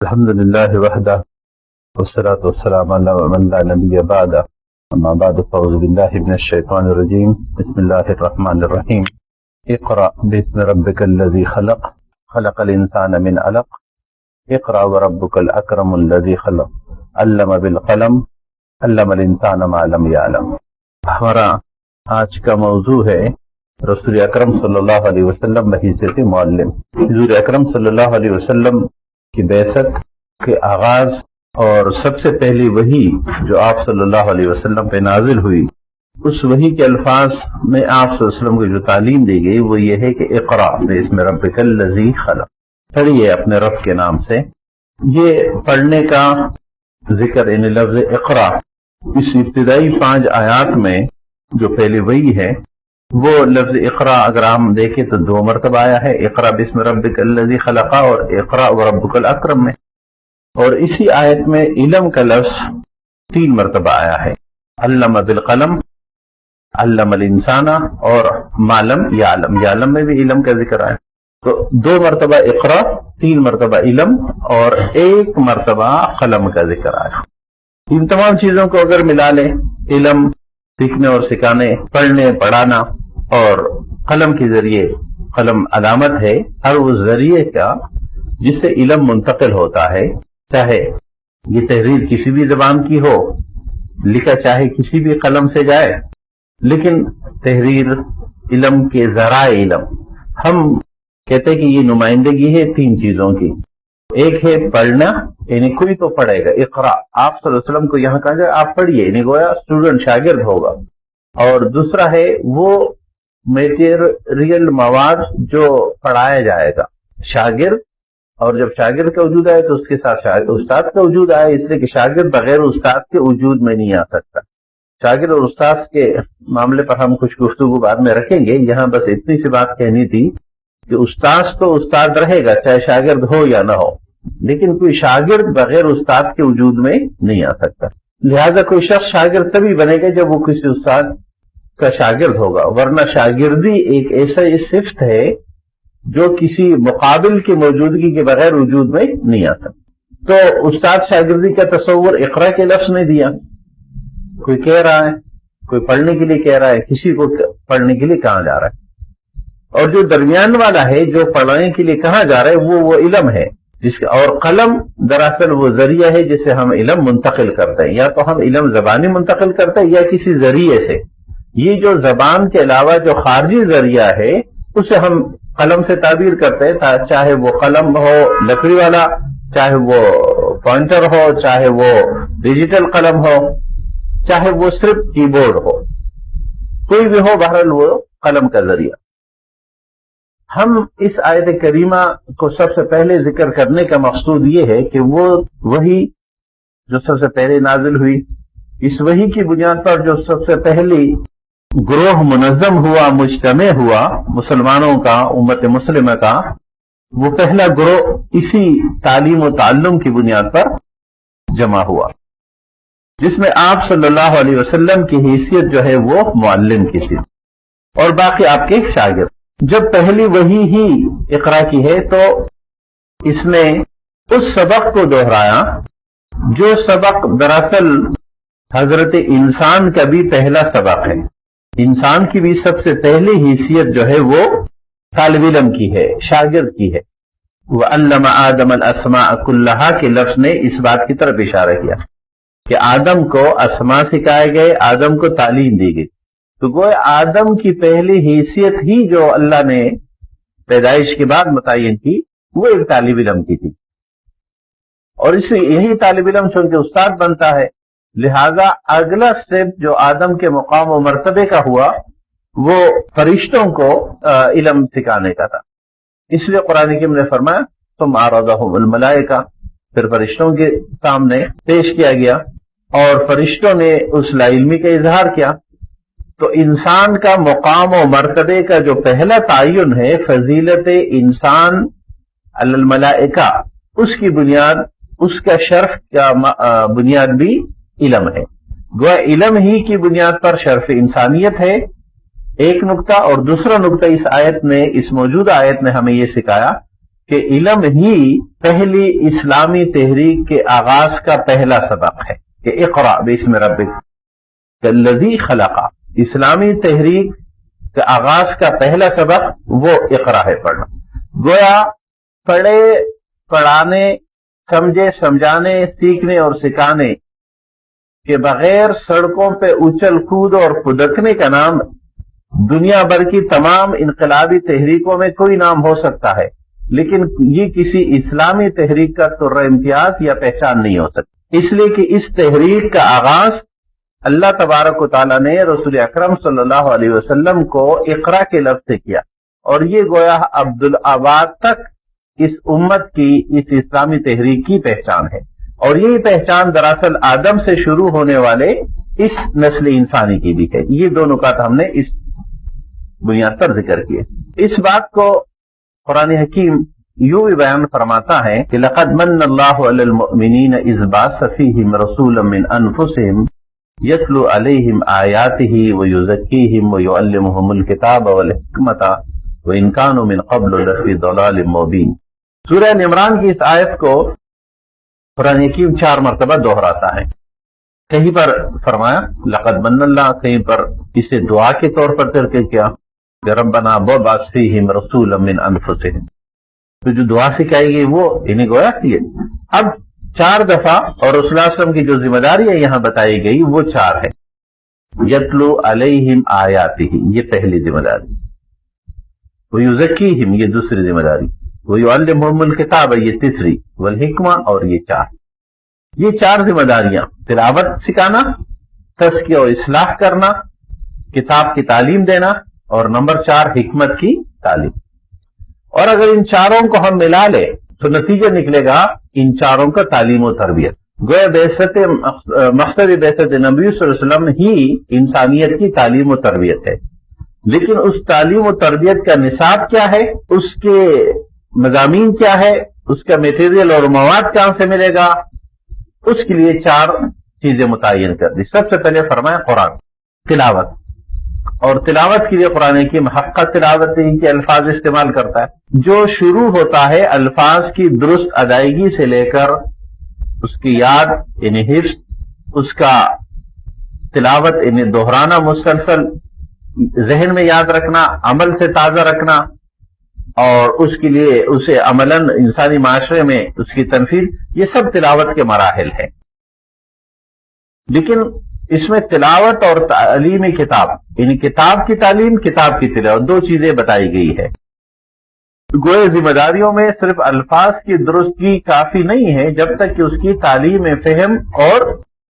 الحمد لله وحده والصلاة والسلام على من لا نبي بعده اما بعد فاعوذ بالله من الشيطان الرجيم بسم الله الرحمن الرحيم اقرأ باسم ربك الذي خلق خلق الانسان من علق اقرأ وربك الاكرم الذي خلق علم بالقلم علم الانسان ما لم يعلم. ہمارا آج کا موضوع ہے رسول اکرم صلی اللہ علیہ وسلم بحیثیت معلم. حضور اکرم صلی اللہ علیہ وسلم کی بعثت کے آغاز اور سب سے پہلی وحی جو آپ صلی اللہ علیہ وسلم پہ نازل ہوئی، اس وحی کے الفاظ میں آپ صلی اللہ علیہ وسلم کو جو تعلیم دی گئی وہ یہ ہے کہ اقرأ باسم ربک الذی خلق، پڑھیے اپنے رب کے نام سے. یہ پڑھنے کا ذکر ان لفظ اقرأ اس ابتدائی 5 آیات میں جو پہلی وحی ہے وہ لفظ اقرأ اگر ہم دیکھیں تو 2 مرتبہ آیا ہے، اقرأ باسم ربک الذی خلق اور اقرأ وربک الاکرم میں. اور اسی آیت میں علم کا لفظ 3 مرتبہ آیا ہے، علم بالقلم، علم الانسان اور ما لم یعلم. یعلم میں بھی علم کا ذکر آیا. تو 2 مرتبہ اقرأ، 3 مرتبہ علم اور 1 مرتبہ قلم کا ذکر آیا. ان تمام چیزوں کو اگر ملا لیں، علم سیکھنے اور سکھانے، پڑھنے پڑھانا، اور قلم کے ذریعے، قلم علامت ہے ہر اس ذریعے کا جس سے علم منتقل ہوتا ہے، چاہے یہ تحریر کسی بھی زبان کی ہو، لکھا چاہے کسی بھی قلم سے جائے، لیکن تحریر علم کے ذرائع علم. ہم کہتے ہیں کہ یہ نمائندگی ہے 3 چیزوں کی. ایک ہے پڑھنا، یعنی کوئی تو پڑھے گا، اقرا، آپ صلی اللہ علیہ وسلم کو یہاں کہا جائے آپ پڑھیے، یعنی گویا اسٹوڈنٹ شاگرد ہوگا. اور دوسرا ہے وہ میٹیریل مواد جو پڑھایا جائے گا، شاگرد، اور جب شاگرد کا وجود آئے تو اس کے ساتھ استاد کا وجود آئے، اس لیے کہ شاگرد بغیر استاد کے وجود میں نہیں آ سکتا. شاگرد اور استاد کے معاملے پر ہم کچھ گفتگو بعد میں رکھیں گے. یہاں بس اتنی سی بات کہنی تھی کہ استاد تو استاد رہے گا چاہے شاگرد ہو یا نہ ہو، لیکن کوئی شاگرد بغیر استاد کے وجود میں نہیں آ سکتا. لہذا کوئی شخص شاگرد تبھی بنے گا جب وہ کسی استاد کا شاگرد ہوگا، ورنہ شاگردی ایک ایسا صفت ہے جو کسی مقابل کی موجودگی کے بغیر وجود میں نہیں آتا. تو استاد شاگردی کا تصور اقرا کے لفظ نے دیا. کوئی کہہ رہا ہے، کوئی پڑھنے کے لیے کہہ رہا ہے، کسی کو پڑھنے کے لیے کہا جا رہا ہے. اور جو درمیان والا ہے جو پڑھنے کے لیے کہا جا رہا ہے وہ علم ہے، جس کا، اور قلم دراصل وہ ذریعہ ہے جس سے ہم علم منتقل کرتے ہیں. یا تو ہم علم زبانی منتقل کرتے ہیں یا کسی ذریعے سے. یہ جو زبان کے علاوہ جو خارجی ذریعہ ہے اسے ہم قلم سے تعبیر کرتے ہیں، چاہے وہ قلم ہو لکڑی والا، چاہے وہ پوائنٹر ہو، چاہے وہ ڈیجیٹل قلم ہو، چاہے وہ صرف کی بورڈ ہو، کوئی بھی ہو، بہرحال وہ قلم کا ذریعہ. ہم اس آیت کریمہ کو سب سے پہلے ذکر کرنے کا مقصود یہ ہے کہ وہ وحی جو سب سے پہلے نازل ہوئی، اس وحی کی بنیاد پر جو سب سے پہلی گروہ منظم ہوا، مجتمع ہوا مسلمانوں کا، امت مسلمہ کا، وہ پہلا گروہ اسی تعلیم و تعلم کی بنیاد پر جمع ہوا، جس میں آپ صلی اللہ علیہ وسلم کی حیثیت جو ہے وہ معلم کی تھی اور باقی آپ کے شاگرد. جب پہلی وحی ہی اقرا کی ہے تو اس نے اس سبق کو دہرایا جو سبق دراصل حضرت انسان کا بھی پہلا سبق ہے. انسان کی بھی سب سے پہلی حیثیت جو ہے وہ طالب علم کی ہے، شاگرد کی ہے. وَعَلَّمَ آدَمَ الْأَسْمَاءَ كُلَّهَا کے لفظ نے اس بات کی طرف اشارہ کیا کہ آدم کو اسماء سکھائے گئے، آدم کو تعلیم دی گئی. تو گویا آدم کی پہلی حیثیت ہی جو اللہ نے پیدائش کے بعد متعین کی وہ ایک طالب علم کی تھی. اور یہی طالب علم چونکہ استاد بنتا ہے، لہذا اگلا سٹیپ جو آدم کے مقام و مرتبے کا ہوا وہ فرشتوں کو علم سکھانے کا تھا. اس لیے قرآن کریم نے فرمایا تم عرضہم الملائکہ، پھر فرشتوں کے سامنے پیش کیا گیا اور فرشتوں نے اس لا علمی کا اظہار کیا. تو انسان کا مقام و مرتبے کا جو پہلا تعین ہے فضیلت انسان علی الملائکہ، اس کی بنیاد، اس کا شرف کا بنیاد بھی علم ہے. گویا علم ہی کی بنیاد پر شرف انسانیت ہے ایک نقطہ. اور دوسرا نقطہ اس آیت نے، اس موجودہ آیت نے ہمیں یہ سکھایا کہ علم ہی پہلی اسلامی تحریک کے آغاز کا پہلا سبق ہے کہ اقرا باسم ربک الذی خلق. اسلامی تحریک کے آغاز کا پہلا سبق وہ اقرا ہے، پڑھنا. گویا پڑھے پڑھانے، سمجھے سمجھانے، سیکھنے اور سکھانے کے بغیر سڑکوں پہ اچھل کود اور پدکنے کا نام دنیا بھر کی تمام انقلابی تحریکوں میں کوئی نام ہو سکتا ہے، لیکن یہ کسی اسلامی تحریک کا طرح امتیاز یا پہچان نہیں ہو سکتی، اس لیے کہ اس تحریک کا آغاز اللہ تبارک و تعالیٰ نے رسول اکرم صلی اللہ علیہ وسلم کو اقرا کے لفظ سے کیا، اور یہ گویا عبدالآباد تک اس امت کی اس اسلامی تحریک کی پہچان ہے، اور یہی پہچان دراصل آدم سے شروع ہونے والے اس نسل انسانی کی بھی ہے. یہ دو نکات ہم نے اس بنیاد پر ذکر کیے. اس بات کو قرآن حکیم یوں بھی بیان فرماتا ہے کہ لقد من اللہ علی المؤمنین اذ بعث فیہم رسولا من انفسہم یتلو علیہم آیاتہ ویزکیہم ویعلمہم الکتاب والحکمۃ وان کانوا من قبل لفی ضلال مبین. سورہ عمران کی اس آیت کو قرآن حکیم 4 مرتبہ دہراتا ہے. کہیں پر فرمایا لقد من اللہ، کہیں پر اسے دعا کے طور پر ترک کیا کہ ربنا وابعث فیہم رسولا من انفسہم. تو جو دعا سکھائی گئی وہ انہیں گویا کیے. اب 4 دفعہ اور رسول اللہ علیہ وسلم کی جو ذمہ داری ہے یہاں بتائی گئی وہ 4 ہے. یتلو علیہم آیاتہ، یہ پہلی ذمہ داری. ویزکیہم، یہ دوسری ذمہ داری. ویعلمہم الکتاب، یہ تیسری. والحکمہ، اور یہ 4. یہ 4 ذمہ داریاں: تلاوت سکھانا، تزکیہ و اصلاح کرنا، کتاب کی تعلیم دینا، اور نمبر 4 حکمت کی تعلیم. اور اگر ان 4 کو ہم ملا لیں تو نتیجہ نکلے گا ان 4 کا تعلیم و تربیت. گویا مقصد بعثت نبی صلی اللہ علیہ وسلم ہی انسانیت کی تعلیم و تربیت ہے، لیکن اس تعلیم و تربیت کا نصاب کیا ہے، اس کے مضامین کیا ہے، اس کا میٹیریل اور مواد کہاں سے ملے گا، اس کے لیے 4 چیزیں متعین کر دی. سب سے پہلے فرمایا قرآن، تلاوت. اور تلاوت کے لیے قرآن حکیم حق تلاوت کے الفاظ استعمال کرتا ہے، جو شروع ہوتا ہے الفاظ کی درست ادائیگی سے لے کر اس کی یاد یعنی حفظ، اس کا تلاوت یعنی دہرانا، مسلسل ذہن میں یاد رکھنا، عمل سے تازہ رکھنا، اور اس کے لیے اسے عملاً انسانی معاشرے میں اس کی تنفیذ، یہ سب تلاوت کے مراحل ہیں. لیکن اس میں تلاوت اور تعلیم کتاب یعنی کتاب کی تعلیم، کتاب کی تلاوت، 2 چیزیں بتائی گئی ہے. گوئے ذمہ داریوں میں صرف الفاظ کی درستگی کافی نہیں ہے جب تک کہ اس کی تعلیم فہم اور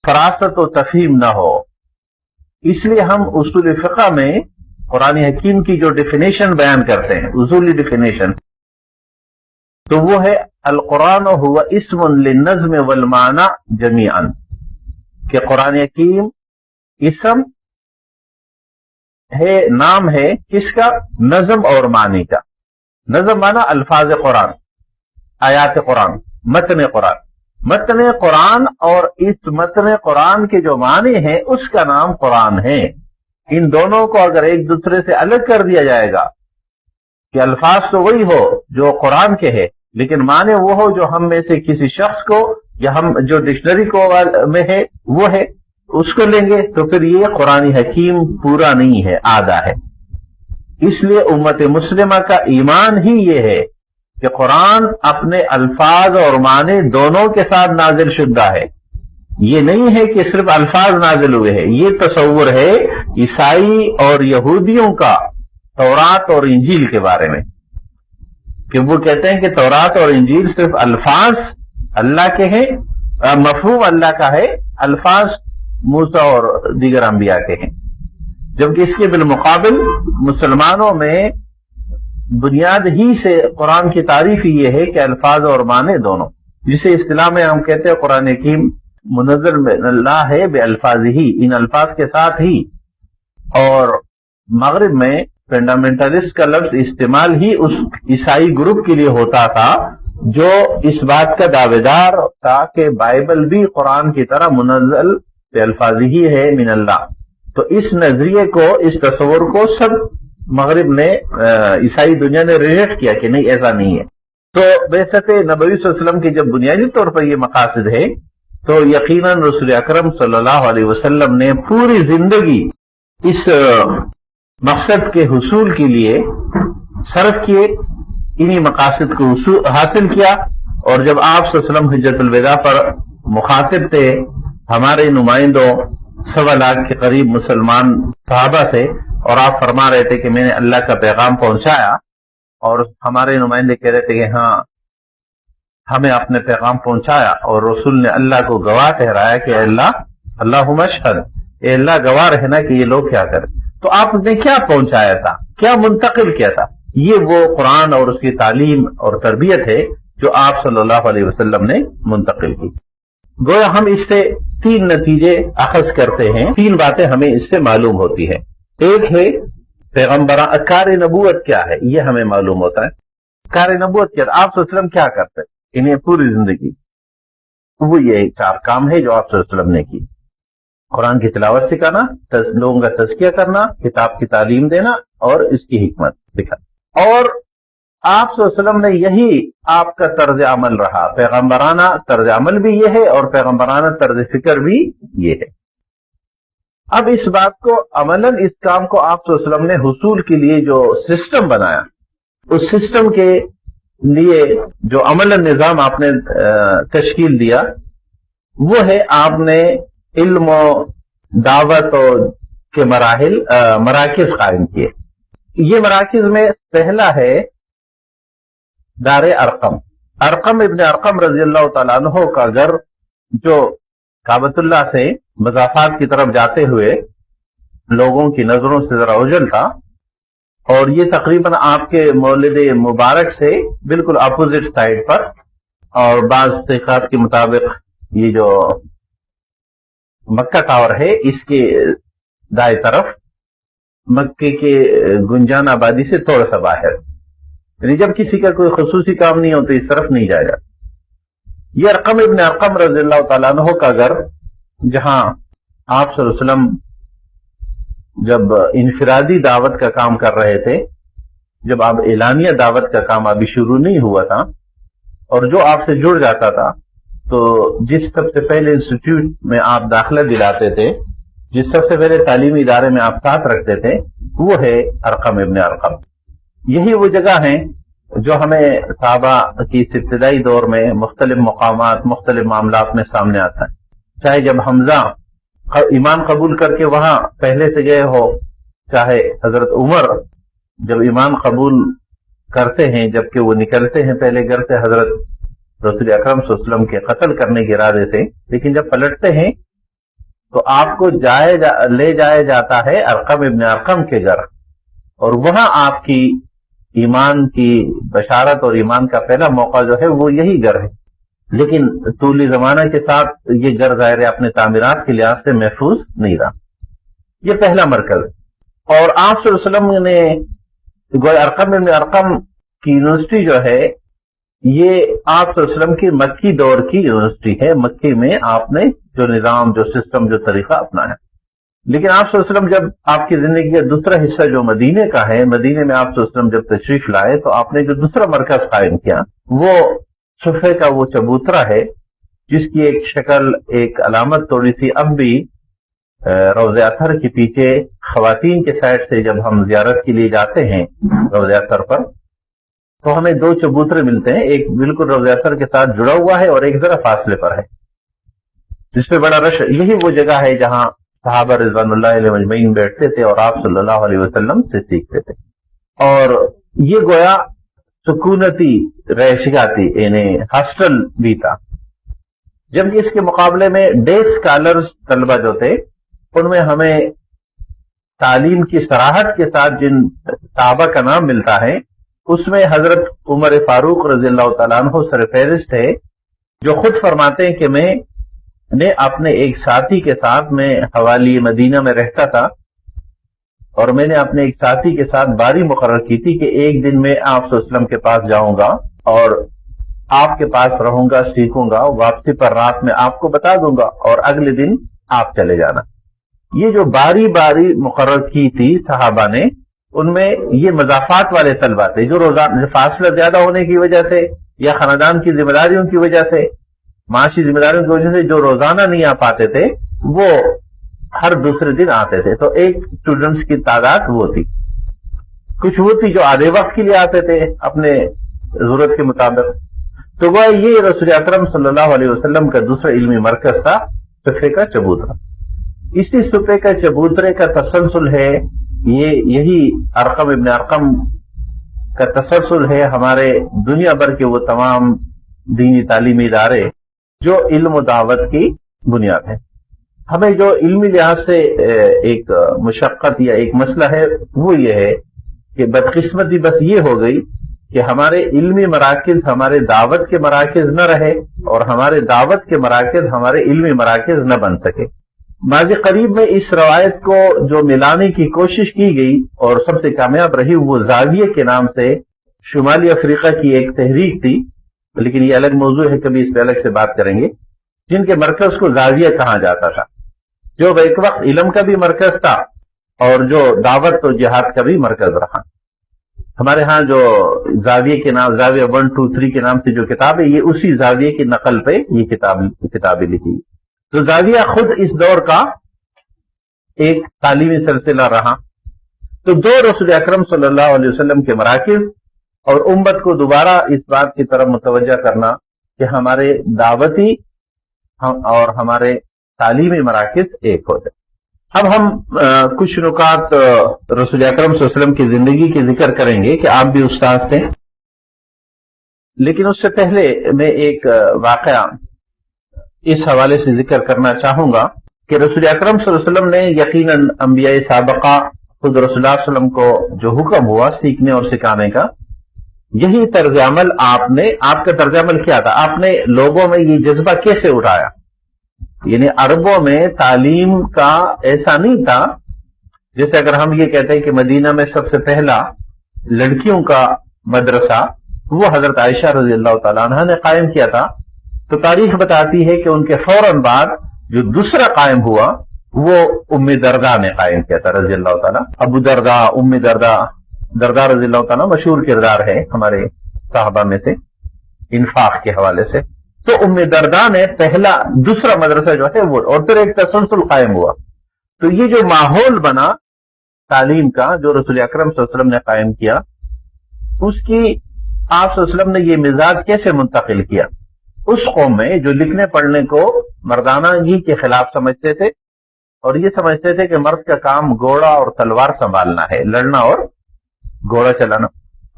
فراست و تفہیم نہ ہو. اس لیے ہم اصول فقہ میں قرآن حکیم کی جو ڈیفینیشن بیان کرتے ہیں، اصولی ڈیفینیشن، تو وہ ہے القرآن هو اسم للنظم والمعنى جميعا، کہ قرآن حکیم اسم ہے، نام ہے کس کا، نظم اور معنی کا. نظم معنی الفاظ قرآن، آیات قرآن، متن قرآن. متن قرآن اور اس متن قرآن کے جو معنی ہیں اس کا نام قرآن ہے. ان دونوں کو اگر ایک دوسرے سے الگ کر دیا جائے گا کہ الفاظ تو وہی ہو جو قرآن کے ہے، لیکن معنی وہ ہو جو ہم میں سے کسی شخص کو یا ہم جو ڈکشنری کو میں ہے وہ ہے، اس کو لیں گے تو پھر یہ قرآن حکیم پورا نہیں ہے، آدھا ہے. اس لیے امت مسلمہ کا ایمان ہی یہ ہے کہ قرآن اپنے الفاظ اور معنی دونوں کے ساتھ نازل شدہ ہے. یہ نہیں ہے کہ صرف الفاظ نازل ہوئے ہیں. یہ تصور ہے عیسائی اور یہودیوں کا تورات اور انجیل کے بارے میں، کہ وہ کہتے ہیں کہ تورات اور انجیل صرف الفاظ اللہ کے ہیں، مفہوم اللہ کا ہے، الفاظ موسیٰ اور دیگر انبیاء کے ہیں. جبکہ اس کے بالمقابل مسلمانوں میں بنیاد ہی سے قرآن کی تعریف ہی یہ ہے کہ الفاظ اور معنی دونوں، جسے اصطلاح میں ہم کہتے ہیں قرآن حکیم منزل من اللہ ہے بے الفاظ ہی، ان الفاظ کے ساتھ ہی. اور مغرب میں فنڈامنٹلسٹ کا لفظ استعمال ہی اس عیسائی گروپ کے لیے ہوتا تھا جو اس بات کا دعوے دار تھا کہ بائبل بھی قرآن کی طرح منزل بے الفاظ ہی ہے من اللہ. تو اس نظریے کو، اس تصور کو سب مغرب نے، عیسائی دنیا نے ریجیکٹ کیا کہ نہیں، ایسا نہیں ہے. تو بعثت نبوی صلی اللہ علیہ وسلم کے جب بنیادی طور پر یہ مقاصد ہے تو یقیناً رسول اکرم صلی اللہ علیہ وسلم نے پوری زندگی اس مقصد کے حصول کے لیے صرف کیے، انہی مقاصد کو حاصل کیا. اور جب آپ صلی اللہ علیہ وسلم حجۃ الوداع پر مخاطب تھے ہمارے نمائندوں 1.25 لاکھ کے قریب مسلمان صحابہ سے، اور آپ فرما رہے تھے کہ میں نے اللہ کا پیغام پہنچایا، اور ہمارے نمائندے کہہ رہے تھے کہ ہاں ہمیں اپنے پیغام پہنچایا، اور رسول نے اللہ کو گواہ ٹھہرایا کہ اللہم اشہد، اے اللہ گواہ رہنا کہ یہ لوگ کیا کریں. تو آپ نے کیا پہنچایا تھا، کیا منتقل کیا تھا؟ یہ وہ قرآن اور اس کی تعلیم اور تربیت ہے جو آپ صلی اللہ علیہ وسلم نے منتقل کی. گویا ہم اس سے 3 نتیجے اخذ کرتے ہیں، 3 باتیں ہمیں اس سے معلوم ہوتی ہیں. ایک ہے پیغمبران کار نبوت کیا ہے، یہ ہمیں معلوم ہوتا ہے. کار نبوت کیا، آپ صلی اللہ علیہ وسلم کیا کرتے انہیں پوری زندگی، وہ یہ 4 کام ہے جو آپ صلی اللہ علیہ وسلم نے کی. قرآن کی تلاوت سکھانا، لوگوں کا تزکیہ کرنا، کتاب کی تعلیم دینا اور اس کی حکمت دکھانا. اور آپ صلی اللہ علیہ وسلم نے یہی آپ کا طرز عمل رہا، پیغمبرانہ طرز عمل بھی یہ ہے اور پیغمبرانہ طرز فکر بھی یہ ہے. اب اس بات کو عملاً اس کام کو آپ صلی اللہ علیہ وسلم نے حصول کے لیے جو سسٹم بنایا، اس سسٹم کے لیے جو عملاً نظام آپ نے تشکیل دیا، وہ ہے آپ نے علم و دعوت کے مراکز قائم کیے. یہ مراکز میں پہلا ہے دار ارقم. ارقم ابن ارقم رضی اللہ تعالیٰ عنہ کا گھر جو کعبۃ اللہ سے مضافات کی طرف جاتے ہوئے لوگوں کی نظروں سے ذرا اوجھل تھا، اور یہ تقریباً آپ کے مولد مبارک سے بالکل اپوزٹ سائڈ پر، اور بعض تحقیقات کے مطابق یہ جو مکہ ٹاور ہے اس کے دائیں طرف، مکے کے گنجان آبادی سے تھوڑا سا باہر، یعنی جب کسی کا کوئی خصوصی کام نہیں ہو تو اس طرف نہیں جائے گا. یہ ارقم ابن ارقم رضی اللہ تعالیٰ عنہ کا گھر، جہاں آپ صلی اللہ علیہ وسلم جب انفرادی دعوت کا کام کر رہے تھے، جب آپ اعلانیہ دعوت کا کام ابھی شروع نہیں ہوا تھا، اور جو آپ سے جڑ جاتا تھا تو جس سب سے پہلے انسٹیٹیوٹ میں آپ داخلہ دلاتے تھے، جس سب سے پہلے تعلیمی ادارے میں آپ ساتھ رکھتے تھے، وہ ہے ارقم ابن ارقم. یہی وہ جگہ ہیں جو ہمیں صحابہ کی ابتدائی دور میں مختلف مقامات، مختلف معاملات میں سامنے آتا ہے. چاہے جب حمزہ ایمان قبول کر کے وہاں پہلے سے گئے ہو، چاہے حضرت عمر جب ایمان قبول کرتے ہیں جبکہ وہ نکلتے ہیں پہلے گھر سے حضرت رسول اکرم صلی اللہ علیہ وسلم کے قتل کرنے کے ارادے سے، لیکن جب پلٹتے ہیں تو آپ کو لے جایا جاتا ہے ارقم ابن ارقم کے گھر، اور وہاں آپ کی ایمان کی بشارت اور ایمان کا پہلا موقع جو ہے وہ یہی گھر ہے. لیکن طولی زمانہ کے ساتھ یہ گھر ظاہر اپنے تعمیرات کے لحاظ سے محفوظ نہیں رہا. یہ پہلا مرکز ہے. اور آپ صلی اللہ علیہ وسلم نے گویا ارقم ابن ارقم کی یونیورسٹی جو ہے یہ آپ صلی اللہ علیہ وسلم کی مکی دور کی یونیورسٹی ہے. مکی میں آپ نے جو نظام، جو سسٹم، جو طریقہ اپنایا. لیکن آپ صلی اللہ علیہ وسلم جب آپ کی زندگی کا دوسرا حصہ جو مدینے کا ہے، مدینے میں آپ صلی اللہ علیہ وسلم جب تشریف لائے تو آپ نے جو دوسرا مرکز قائم کیا وہ صفحے کا وہ چبوترا ہے، جس کی ایک شکل، ایک علامت تھوڑی سی اب بھی روضہ اطہر کے پیچھے خواتین کے سائڈ سے جب ہم زیارت کے لیے جاتے ہیں روضہ اطہر پر تو ہمیں 2 چبوترے ملتے ہیں. ایک بالکل روضہ اطہر کے ساتھ جڑا ہوا ہے اور ایک ذرا فاصلے پر ہے، جس پہ بڑا رش. یہی وہ جگہ ہے جہاں صحابہ رضوان اللہ علیہ مجمعین بیٹھتے تھے اور آپ صلی اللہ علیہ وسلم سے سیکھتے تھے. اور یہ گویا سکونتی رہائشگاہ تھی، یعنی ہاسٹل بھی تھا. جبکہ اس کے مقابلے میں ڈے اسکالرز طلبہ جو تھے ان میں ہمیں تعلیم کی صراحت کے ساتھ جن صحابہ کا نام ملتا ہے اس میں حضرت عمر فاروق رضی اللہ تعالیٰ عنہ سر فہرست ہے، جو خود فرماتے ہیں کہ میں نے اپنے ایک ساتھی کے ساتھ، میں حوالی مدینہ میں رہتا تھا اور میں نے اپنے ایک ساتھی کے ساتھ باری مقرر کی تھی کہ ایک دن میں آپ صلی اللہ علیہ وسلم کے پاس جاؤں گا اور آپ کے پاس رہوں گا، سیکھوں گا، واپسی پر رات میں آپ کو بتا دوں گا اور اگلے دن آپ چلے جانا. یہ جو باری باری مقرر کی تھی صحابہ نے، ان میں یہ مضافات والے طلبہ تھے جو روزانہ فاصلہ زیادہ ہونے کی وجہ سے یا خاندان کی ذمہ داریوں کی وجہ سے، معاشی ذمہ داریوں کی وجہ سے جو روزانہ نہیں آ پاتے تھے وہ ہر دوسرے دن آتے تھے. تو ایک اسٹوڈنٹس کی تعداد وہ تھی. کچھ وہ تھی جو آدھے وقت کے لیے آتے تھے اپنے ضرورت کے مطابق. تو وہ یہ رسول اکرم صلی اللہ علیہ وسلم کا دوسرا علمی مرکز تھا، صفے کا چبوترا. اسی صفے کا چبوترے کا تسلسل ہے، یہی ارقم ابن ارقم کا تسلسل ہے ہمارے دنیا بھر کے وہ تمام دینی تعلیمی ادارے جو علم و دعوت کی بنیاد ہے. ہمیں جو علمی لحاظ سے ایک مشقت یا ایک مسئلہ ہے وہ یہ ہے کہ بدقسمتی بس یہ ہو گئی کہ ہمارے علمی مراکز ہمارے دعوت کے مراکز نہ رہے اور ہمارے دعوت کے مراکز ہمارے علمی مراکز نہ بن سکے. ماضی قریب میں اس روایت کو جو ملانے کی کوشش کی گئی اور سب سے کامیاب رہی وہ زاویہ کے نام سے شمالی افریقہ کی ایک تحریک تھی، لیکن یہ الگ موضوع ہے، کبھی اس پہ الگ سے بات کریں گے، جن کے مرکز کو زاویہ کہا جاتا تھا، جو ایک وقت علم کا بھی مرکز تھا اور جو دعوت و جہاد کا بھی مرکز رہا. ہمارے ہاں جو زاویہ کے نام، زاویہ 1 2 3 کے نام سے جو کتاب ہے، یہ اسی زاویہ کی نقل پہ یہ کتابیں لکھی. تو زاویہ خود اس دور کا ایک تعلیمی سلسلہ رہا. تو دو رسول اکرم صلی اللہ علیہ وسلم کے مراکز اور امت کو دوبارہ اس بات کی طرف متوجہ کرنا کہ ہمارے دعوتی اور ہمارے تعلیمی مراکز ایک ہو جائے. اب ہم کچھ نکات رسول اکرم صلی اللہ علیہ وسلم کی زندگی کے ذکر کریں گے کہ آپ بھی استاد تھے، لیکن اس سے پہلے میں ایک واقعہ اس حوالے سے ذکر کرنا چاہوں گا کہ رسول اکرم صلی اللہ علیہ وسلم نے یقیناً انبیاء سابقہ خود رسول اللہ صلی اللہ علیہ وسلم کو جو حکم ہوا سیکھنے اور سکھانے کا، یہی طرز عمل آپ کا طرز عمل کیا تھا؟ آپ نے لوگوں میں یہ جذبہ کیسے اٹھایا؟ یعنی عربوں میں تعلیم کا ایسا نہیں تھا جیسے اگر ہم یہ کہتے ہیں کہ مدینہ میں سب سے پہلا لڑکیوں کا مدرسہ وہ حضرت عائشہ رضی اللہ تعالیٰ عنہ نے قائم کیا تھا. تو تاریخ بتاتی ہے کہ ان کے فوراً بعد جو دوسرا قائم ہوا وہ ام درداء نے قائم کیا تھا رضی اللہ تعالیٰ. ابو درداء، ام درداء رضی اللہ تعالیٰ مشہور کردار ہے ہمارے صحابہ میں سے انفاق کے حوالے سے. تو ام درداء نے دوسرا مدرسہ جو ہے وہ، اور پھر ایک تسلسل قائم ہوا. تو یہ جو ماحول بنا تعلیم کا جو رسول اکرم صلی اللہ علیہ وسلم نے قائم کیا، اس کی آپ صلی اللہ علیہ وسلم نے یہ مزاج کیسے منتقل کیا؟ اس قوم میں جو لکھنے پڑھنے کو مردانگی کے خلاف سمجھتے تھے اور یہ سمجھتے تھے کہ مرد کا کام گھوڑا اور تلوار سنبھالنا ہے، لڑنا اور گھوڑا چلانا،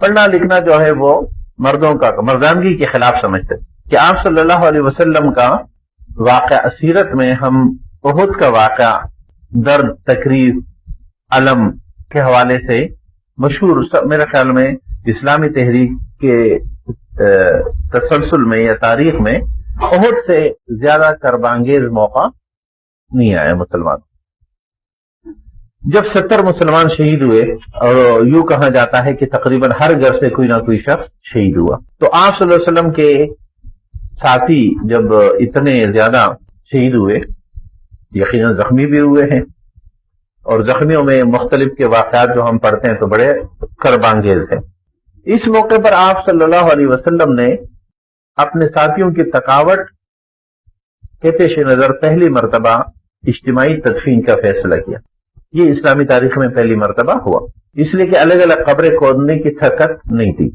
پڑھنا لکھنا جو ہے وہ مردوں کا مردانگی کے خلاف سمجھتے تھے. کہ آپ صلی اللہ علیہ وسلم کا واقعہ سیرت میں ہم احد کا واقعہ درد، تکلیف، علم کے حوالے سے مشہور، میرے خیال میں اسلامی تحریک کے تسلسل میں یا تاریخ میں احد سے زیادہ کربانگیز موقع نہیں آیا مسلمان. جب 70 مسلمان شہید ہوئے اور یوں کہا جاتا ہے کہ تقریباً ہر گھر سے کوئی نہ کوئی شخص شہید ہوا، تو آپ صلی اللہ علیہ وسلم کے ساتھی جب اتنے زیادہ شہید ہوئے، یقیناً زخمی بھی ہوئے ہیں، اور زخمیوں میں مختلف کے واقعات جو ہم پڑھتے ہیں تو بڑے کربانگیز ہیں. اس موقع پر آپ صلی اللہ علیہ وسلم نے اپنے ساتھیوں کی تکاوٹ کے پیش نظر پہلی مرتبہ اجتماعی تدفین کا فیصلہ کیا. یہ اسلامی تاریخ میں پہلی مرتبہ ہوا، اس لیے کہ الگ الگ قبریں کھودنے کی سکت نہیں تھی.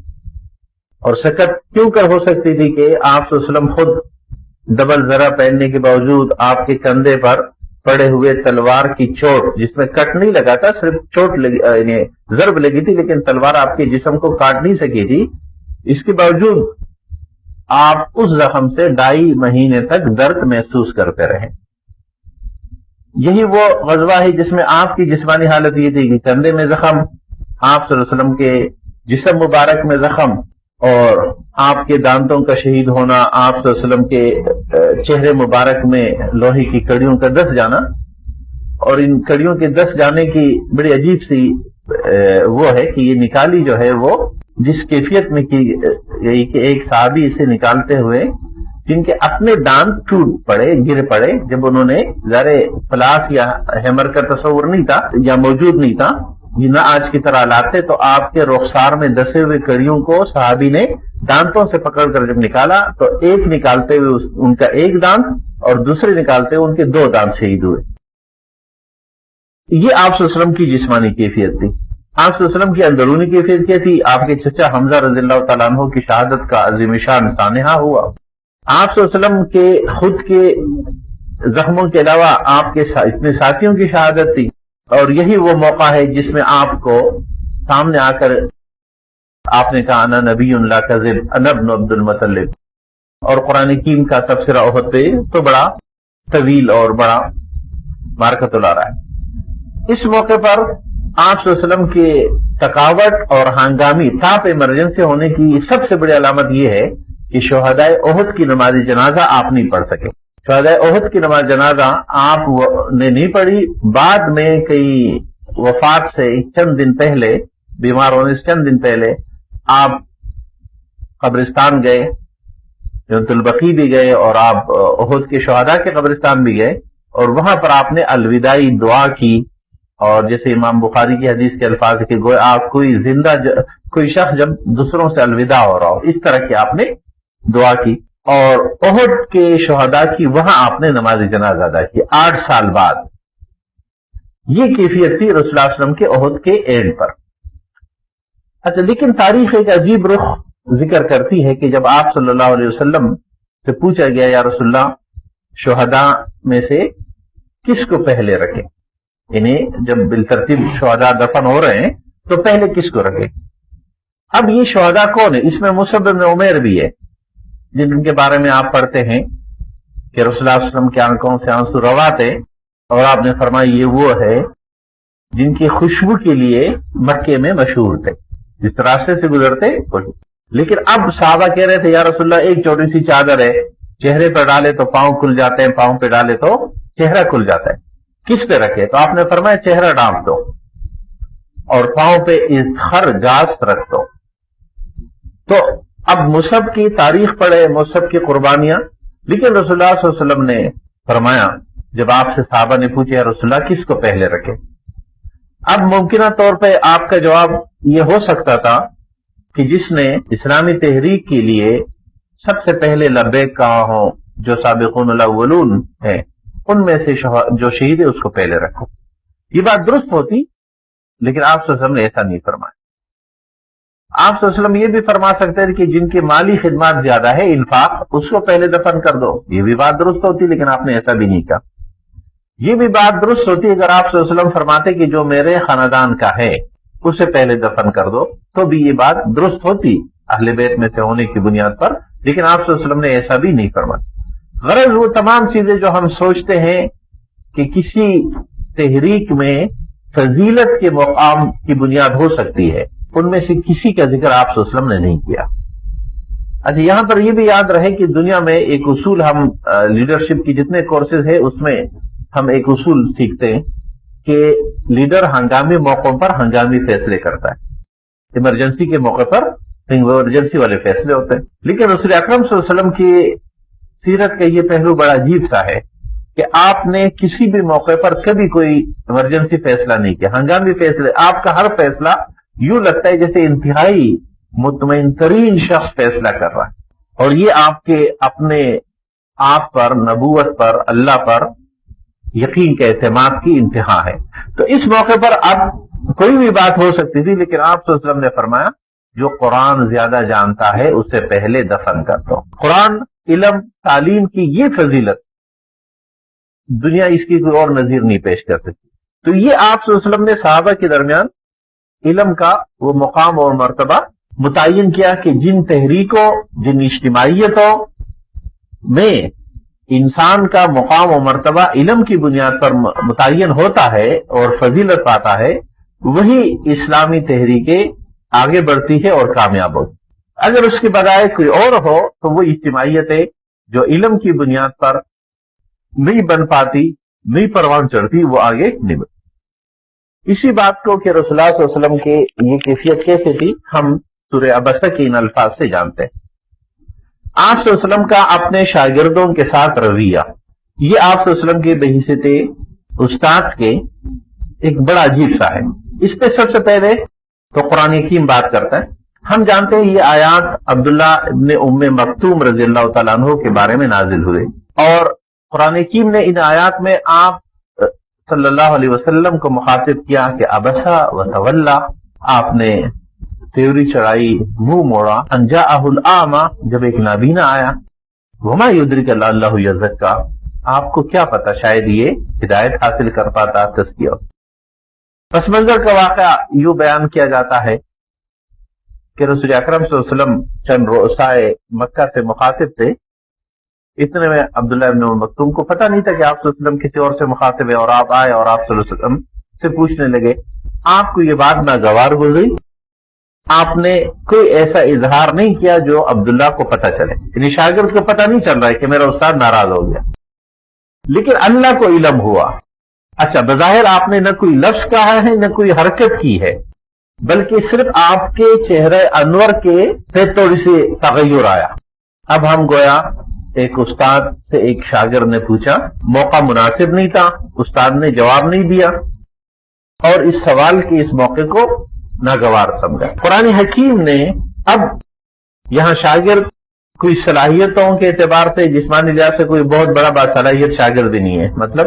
اور سکت کیوں کر ہو سکتی تھی کہ آپ صلی اللہ علیہ وسلم خود ڈبل ذرا پہننے کے باوجود آپ کے کندھے پر پڑے ہوئے تلوار کی چوٹ، جس میں کٹ نہیں لگا تھا، صرف چوٹ لگی، یعنی ضرب لگی تھی، لیکن تلوار آپ کے جسم کو کاٹ نہیں سکی تھی، اس کے باوجود آپ اس زخم سے 2.5 مہینے تک درد محسوس کرتے رہے. یہی وہ غزوہ ہے جس میں آپ کی جسمانی حالت یہ تھی کہ کندھے میں زخم، آپ صلی اللہ علیہ وسلم کے جسم مبارک میں زخم، اور آپ کے دانتوں کا شہید ہونا، آپ صلی اللہ علیہ وسلم کے چہرے مبارک میں لوہے کی کڑیوں کا دس جانا. اور ان کڑیوں کے دس جانے کی بڑی عجیب سی وہ ہے کہ یہ نکالی جو ہے وہ جس کیفیت میں کی گئی کہ ایک صحابی اسے نکالتے ہوئے جن کے اپنے دانت ٹوٹ پڑے، گر پڑے، جب انہوں نے ذرا پلاس یا ہیمر کا تصور نہیں تھا یا موجود نہیں تھا، یہ نہ آج کی طرح لاتے تو آپ کے رخسار میں دسے ہوئے کڑیوں کو صحابی نے دانتوں سے پکڑ کر جب نکالا تو ایک نکالتے ہوئے ان کا ایک دانت اور دوسرے نکالتے ہوئے ان کے 2 دانت شہید ہوئے. یہ آپ صلی اللہ علیہ وسلم کی جسمانی کیفیت تھی. آپ صلی اللہ علیہ وسلم کی اندرونی کیفیت کیا تھی؟ آپ کے چچا حمزہ رضی اللہ تعالیٰ عنہ کی شہادت کا عظیم شان سانحہ ہوا. آپ صلی اللہ علیہ وسلم کے خود کے زخموں کے علاوہ آپ کے اتنے ساتھیوں کی شہادت تھی، اور یہی وہ موقع ہے جس میں آپ کو سامنے آ کر آپ نے کہا انا نبی لا کذب انا ابن عبد المطلب، اور قرآن حکیم کا تبصرہ احد پہ تو بڑا طویل اور بڑا مارکت لا رہا ہے. اس موقع پر آپ صلی اللہ علیہ وسلم کے تھکاوٹ اور ہنگامی تاپ ایمرجنسی ہونے کی سب سے بڑی علامت یہ ہے کہ شہدائے احد کی نماز جنازہ آپ نہیں پڑھ سکے. شہدائے احد کی نماز جنازہ آپ نے نہیں پڑھی. بعد میں کئی وفات سے چند دن پہلے، بیمار ہونے سے چند دن پہلے آپ قبرستان گئے، جنت البقیع بھی گئے، اور آپ احد کے شہداء کے قبرستان بھی گئے، اور وہاں پر آپ نے الوداعی دعا کی. اور جیسے امام بخاری کی حدیث کے الفاظ کہ گویا آپ کوئی شخص جب دوسروں سے الوداع ہو رہا ہو، اس طرح کی آپ نے دعا کی. اور احد کے شہداء کی وہاں آپ نے نماز جنازہ ادا کی 8 سال بعد. یہ کیفیت تھی رسول اللہ صلی اللہ علیہ وسلم کے احد کے اینڈ پر. اچھا، لیکن تاریخ ایک عجیب رخ ذکر کرتی ہے کہ جب آپ صلی اللہ علیہ وسلم سے پوچھا گیا یا رسول اللہ شہداء میں سے کس کو پہلے رکھیں، یعنی جب بالترتیب شہداء دفن ہو رہے ہیں تو پہلے کس کو رکھیں. اب یہ شہداء کون ہے؟ اس میں مصعب بن عمیر بھی ہے، جن کے بارے میں آپ پڑھتے ہیں کہ رسول اللہ صلی اللہ علیہ وسلم کی آنکھوں سے آنسو روا تھے، اور آپ نے فرمایا یہ وہ ہے جن کی خوشبو کے لیے مکے میں مشہور تھے، جس راستے سے گزرتے. لیکن اب صحابہ کہہ رہے تھے یا رسول اللہ ایک چھوٹی سی چادر ہے، چہرے پر ڈالے تو پاؤں کھل جاتے ہیں، پاؤں پہ ڈالے تو چہرہ کھل جاتا ہے، کس پہ رکھے؟ تو آپ نے فرمایا چہرہ ڈانپ دو اور پاؤں پہ اذخر گاس رکھ دو. تو اب مصعب کی تاریخ پڑھے، مصعب کی قربانیاں. لیکن رسول اللہ صلی اللہ علیہ وسلم نے فرمایا جب آپ سے صحابہ نے پوچھا یا رسول اللہ کس کو پہلے رکھے، اب ممکنہ طور پہ آپ کا جواب یہ ہو سکتا تھا کہ جس نے اسلامی تحریک کے لیے سب سے پہلے لبیک کہا ہو، جو سابقون الاولون ہیں، ان میں سے جو شہید ہے اس کو پہلے رکھو. یہ بات درست ہوتی، لیکن آپ صلی اللہ علیہ وسلم نے ایسا نہیں فرمایا. آپ صلی اللہ علیہ وسلم یہ بھی فرما سکتے ہیں کہ جن کی مالی خدمات زیادہ ہے، انفاق، اس کو پہلے دفن کر دو. یہ بھی بات درست ہوتی، لیکن آپ نے ایسا بھی نہیں کہا. یہ بھی بات درست ہوتی اگر آپ صلی اللہ علیہ وسلم فرماتے کہ جو میرے خاندان کا ہے اسے پہلے دفن کر دو، تو بھی یہ بات درست ہوتی اہل بیت میں سے ہونے کی بنیاد پر. لیکن آپ صلی اللہ علیہ وسلم نے ایسا بھی نہیں فرمایا. غرض وہ تمام چیزیں جو ہم سوچتے ہیں کہ کسی تحریک میں فضیلت کے مقام کی بنیاد ہو سکتی ہے، ان میں سے کسی کا ذکر آپ صلی اللہ علیہ وسلم نے نہیں کیا. اچھا، یہاں پر یہ بھی یاد رہے کہ دنیا میں ایک اصول، ہم لیڈرشپ کی جتنے کورسز ہیں اس میں ہم ایک اصول سیکھتے ہیں کہ لیڈر ہنگامی موقعوں پر ہنگامی فیصلے کرتا ہے. ایمرجنسی کے موقع پر ایمرجنسی والے فیصلے ہوتے ہیں. لیکن رسول اکرم صلی اللہ علیہ وسلم کی سیرت کا یہ پہلو بڑا عجیب سا ہے کہ آپ نے کسی بھی موقع پر کبھی کوئی ایمرجنسی فیصلہ نہیں کیا. ہنگامی فیصلے، آپ کا ہر فیصلہ یوں لگتا ہے جیسے انتہائی مطمئن ترین شخص فیصلہ کر رہا ہے، اور یہ آپ کے اپنے آپ پر، نبوت پر، اللہ پر یقین کے اعتماد کی انتہا ہے. تو اس موقع پر اب کوئی بھی بات ہو سکتی تھی، لیکن آپ صلی اللہ علیہ وسلم نے فرمایا جو قرآن زیادہ جانتا ہے اسے پہلے دفن کر دو. قرآن، علم، تعلیم کی یہ فضیلت دنیا اس کی کوئی اور نظیر نہیں پیش کر سکتی. تو یہ آپ صلی اللہ علیہ وسلم نے صحابہ کے درمیان علم کا وہ مقام اور مرتبہ متعین کیا کہ جن تحریکوں، جن اجتماعیتوں میں انسان کا مقام و مرتبہ علم کی بنیاد پر متعین ہوتا ہے اور فضیلت پاتا ہے، وہی اسلامی تحریکیں آگے بڑھتی ہے اور کامیاب ہوتی. اگر اس کے بجائے کوئی اور ہو تو وہ اجتماعیتیں جو علم کی بنیاد پر نہیں بن پاتی، نہیں پروان چڑھتی، وہ آگے نہیں بڑھتی. اسی بات کو کہ رسول اللہ صلی اللہ علیہ وسلم کی یہ کیفیت کیسے تھی ہم سورہ عبسہ کے ان الفاظ سے جانتے ہیں. آپ صلی اللہ علیہ وسلم کا اپنے شاگردوں کے ساتھ رویہ، یہ آپ صلی اللہ علیہ وسلم کے بحیثیت استاد کے ایک بڑا عجیب سا ہے. اس پہ سب سے پہلے تو قرآن حکیم بات کرتا ہے. ہم جانتے ہیں یہ آیات عبداللہ ابن ام مکتوم رضی اللہ تعالیٰ عنہ کے بارے میں نازل ہوئے، اور قرآن حکیم نے ان آیات میں آپ صلی اللہ علیہ وسلم کو مخاطب کیا کہ ابسا و تولا، آپ نے تیوری چڑھائی، منہ موڑا، انجاءہ الاعمی، جب ایک نابینا آیا، وما یدرک لعلہ یزکا، آپ کو کیا پتا شاید یہ ہدایت حاصل کر پاتا، تزکیہ. پس منظر کا واقعہ یوں بیان کیا جاتا ہے کہ رسول اکرم صلی اللہ علیہ وسلم چند رؤسائے مکہ سے مخاطب تھے. اتنے میں عبداللہ ابن ام مکتوم کو پتہ نہیں تھا کہ آپ صلی اللہ علیہ وسلم کسی اور سے مخاطب ہے، اور آپ آئے اور آپ صلی اللہ علیہ وسلم سے پوچھنے لگے آپ کو یہ بات ناگوار گزری؟ آپ نے کوئی ایسا اظہار نہیں کیا جو عبداللہ کو پتہ چلے، یعنی شاگرد کو پتہ نہیں چل رہا ہے کہ میرا استاد ناراض ہو گیا، لیکن اللہ کو علم ہوا. اچھا، بظاہر آپ نے نہ کوئی لفظ کہا ہے نہ کوئی حرکت کی ہے، بلکہ صرف آپ کے چہرے انور کے سے تھوڑی سی تغیر آیا. اب ہم گویا ایک استاد سے ایک شاگرد نے پوچھا، موقع مناسب نہیں تھا، استاد نے جواب نہیں دیا، اور اس سوال کے اس موقع کو ناگوار سمجھا. قرآن حکیم نے اب یہاں شاگرد کوئی صلاحیتوں کے اعتبار سے جسمانی لحاظ سے کوئی بہت بڑا باصلاحیت شاگرد بھی نہیں ہے، مطلب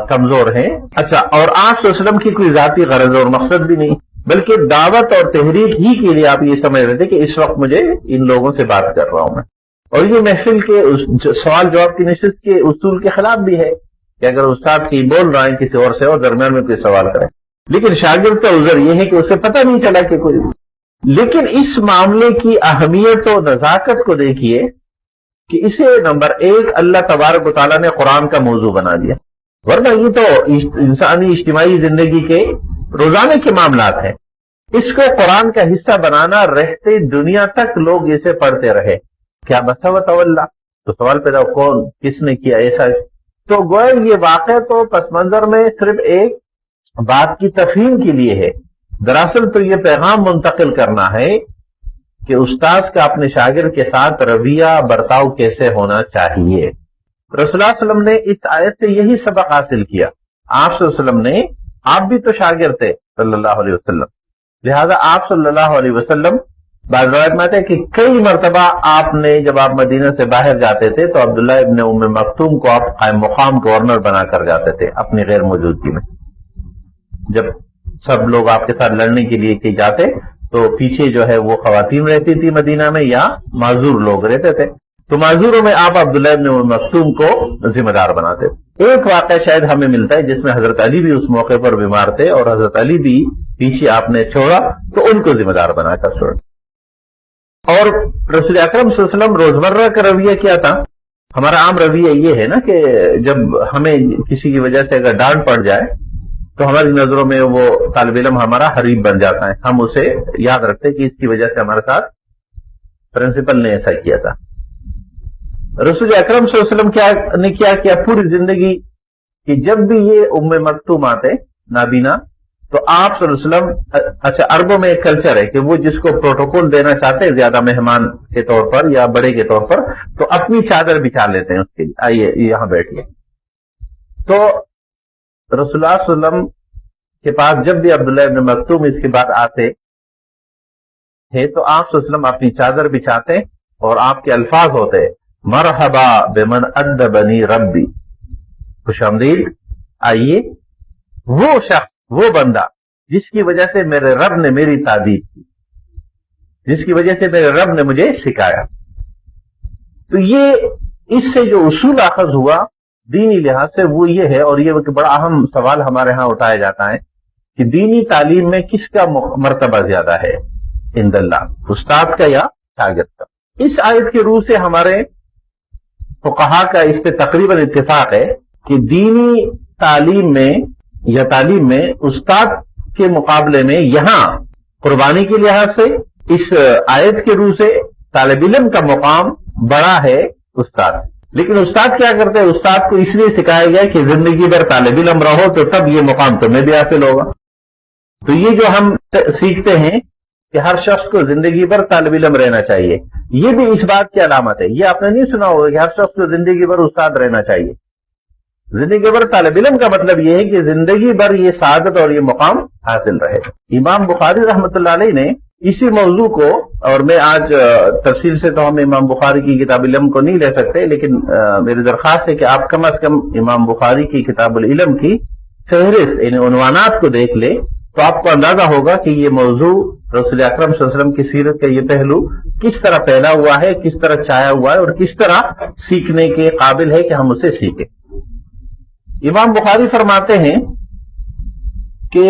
کمزور ہے. اچھا، اور آپ صلی اللہ علیہ وسلم کی کوئی ذاتی غرض اور مقصد بھی نہیں، بلکہ دعوت اور تحریک ہی کے لیے آپ یہ سمجھ رہے تھے کہ اس وقت مجھے ان لوگوں سے بات کر رہا ہوں میں. اور یہ محفل کے سوال جواب کی نشست کے اصول کے خلاف بھی ہے کہ اگر استاد کی بول رہا ہے کسی اور سے اور درمیان میں کوئی سوال کرے. لیکن شاگرد کا عذر یہ ہے کہ اسے پتہ نہیں چلا کہ کوئی. لیکن اس معاملے کی اہمیت و نزاکت کو دیکھیے کہ اسے نمبر ایک اللہ تبارک و تعالیٰ نے قرآن کا موضوع بنا دیا، ورنہ یہ تو انسانی اجتماعی زندگی کے روزانہ کے معاملات ہیں. اس کو قرآن کا حصہ بنانا رہتے دنیا تک لوگ اسے پڑھتے رہے. کیا بسا و تولا، تو سوال پیدا کون کس نے کیا ایسا؟ تو گویا یہ واقعہ تو پس منظر میں صرف ایک بات کی تفہیم کے لیے ہے، دراصل تو یہ پیغام منتقل کرنا ہے کہ استاذ کا اپنے شاگرد کے ساتھ رویہ برتاؤ کیسے ہونا چاہیے. رسول اللہ صلی اللہ علیہ وسلم نے اس آیت سے یہی سبق حاصل کیا. آپ صلی اللہ علیہ وسلم نے، آپ بھی تو شاگرد تھے صلی اللہ علیہ وسلم، لہذا آپ صلی اللہ علیہ وسلم بعض روایت میں آتا ہے کہ کئی مرتبہ آپ نے جب آپ مدینہ سے باہر جاتے تھے تو عبداللہ ابن ام مکتوم کو آپ قائم مقام گورنر بنا کر جاتے تھے اپنی غیر موجودگی میں. جب سب لوگ آپ کے ساتھ لڑنے کے لیے کہ جاتے تو پیچھے جو ہے وہ خواتین رہتی تھی مدینہ میں یا معذور لوگ رہتے تھے، تو معذوروں میں آپ عبداللہ ابن ام مکتوم کو ذمہ دار بناتے تھے. ایک واقعہ شاید ہمیں ملتا ہے جس میں حضرت علی بھی اس موقع پر بیمار تھے اور حضرت علی بھی پیچھے آپ نے چھوڑا تو ان کو ذمہ دار بنا کر چھوڑا. اور رسول اکرم صلی اللہ علیہ وسلم روزمرہ کا رویہ کیا تھا؟ ہمارا عام رویہ یہ ہے نا کہ جب ہمیں کسی کی وجہ سے اگر ڈانٹ پڑ جائے تو ہماری نظروں میں وہ طالب علم ہمارا حریف بن جاتا ہے، ہم اسے یاد رکھتے کہ اس کی وجہ سے ہمارے ساتھ پرنسپل نے ایسا کیا تھا. رسول اکرم صلی اللہ علیہ وسلم نے کیا پوری زندگی کہ جب بھی یہ ام مکتوم آتے نابینا تو آپ صلی اللہ علیہ وسلم، اچھا عربوں میں ایک کلچر ہے کہ وہ جس کو پروٹوکول دینا چاہتے ہیں زیادہ مہمان کے طور پر یا بڑے کے طور پر تو اپنی چادر بچھا لیتے ہیں اس کے لیے، آئیے یہاں بیٹھیے. تو رسول اللہ صلی اللہ علیہ وسلم کے پاس جب بھی عبداللہ ابن مکتوم اس کے بعد آتے تھے تو آپ صلی اللہ علیہ وسلم اپنی چادر بچھاتے اور آپ کے الفاظ ہوتے مرحبا بمن ادبنی ربی، خوش آمدید، آئیے وہ شخص، وہ بندہ جس کی وجہ سے میرے رب نے میری تعدیب کی، جس کی وجہ سے میرے رب نے مجھے سکھایا. تو یہ اس سے جو اصول اخذ ہوا دینی لحاظ سے وہ یہ ہے، اور یہ بڑا اہم سوال ہمارے ہاں اٹھایا جاتا ہے کہ دینی تعلیم میں کس کا مرتبہ زیادہ ہے عند اللہ، استاد کا یا شاگرد کا؟ اس آیت کی روح سے ہمارے فقہا کا اس پہ تقریباً اتفاق ہے کہ دینی تعلیم میں استاد کے مقابلے میں یہاں قربانی کے لحاظ سے اس آیت کے روح سے طالب علم کا مقام بڑا ہے استاد. لیکن استاد کیا کرتے ہیں؟ استاد کو اس لیے سکھایا گیا کہ زندگی بھر طالب علم رہو تو تب یہ مقام تمہیں بھی حاصل ہوگا. تو یہ جو ہم سیکھتے ہیں کہ ہر شخص کو زندگی بھر طالب علم رہنا چاہیے، یہ بھی اس بات کی علامت ہے. یہ آپ نے نہیں سنا ہوگا کہ ہر شخص کو زندگی بھر استاد رہنا چاہیے. زندگی بھر طالب علم کا مطلب یہ ہے کہ زندگی بھر یہ سعادت اور یہ مقام حاصل رہے. امام بخاری رحمۃ اللہ علیہ نے اسی موضوع کو، اور میں آج تفصیل سے تو ہم امام بخاری کی کتاب علم کو نہیں لے سکتے، لیکن میری درخواست ہے کہ آپ کم از کم امام بخاری کی کتاب العلم کی فہرست یعنی عنوانات کو دیکھ لیں، تو آپ کو اندازہ ہوگا کہ یہ موضوع رسول اکرم صلی اللہ علیہ وسلم کی سیرت کا یہ پہلو کس طرح پھیلا ہوا ہے، کس طرح چھایا ہوا ہے، اور کس طرح سیکھنے کے قابل ہے کہ ہم اسے سیکھیں. امام بخاری فرماتے ہیں کہ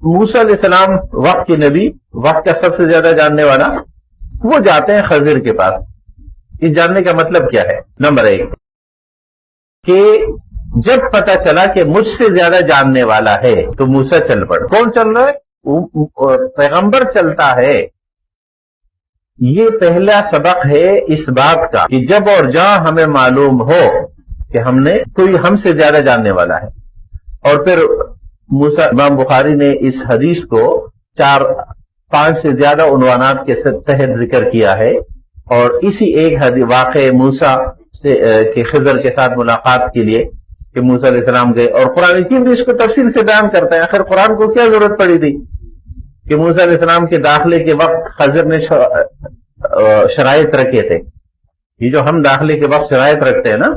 موسیٰ علیہ السلام وقت کے نبی، وقت کا سب سے زیادہ جاننے والا، وہ جاتے ہیں خضر کے پاس. اس جاننے کا مطلب کیا ہے؟ نمبر 1 کہ جب پتہ چلا کہ مجھ سے زیادہ جاننے والا ہے تو موسیٰ چل پڑ. کون چل رہا ہے؟ پیغمبر چلتا ہے. یہ پہلا سبق ہے اس بات کا کہ جب اور جہاں ہمیں معلوم ہو کہ ہم نے کوئی ہم سے زیادہ جاننے والا ہے. اور پھر موسیٰ، امام بخاری نے اس حدیث کو 4-5 سے زیادہ عنوانات کے تحت ذکر کیا ہے، اور اسی ایک واقع موسیٰ سے کہ خضر کے ساتھ ملاقات کے لیے کہ موسیٰ علیہ السلام گئے، اور قرآن حکیم بھی اس کو تفصیل سے بیان کرتا ہے. آخر قرآن کو کیا ضرورت پڑی تھی کہ موسیٰ علیہ السلام کے داخلے کے وقت خضر نے شرائط رکھے تھے. یہ جو ہم داخلے کے وقت شرائط رکھتے ہیں نا،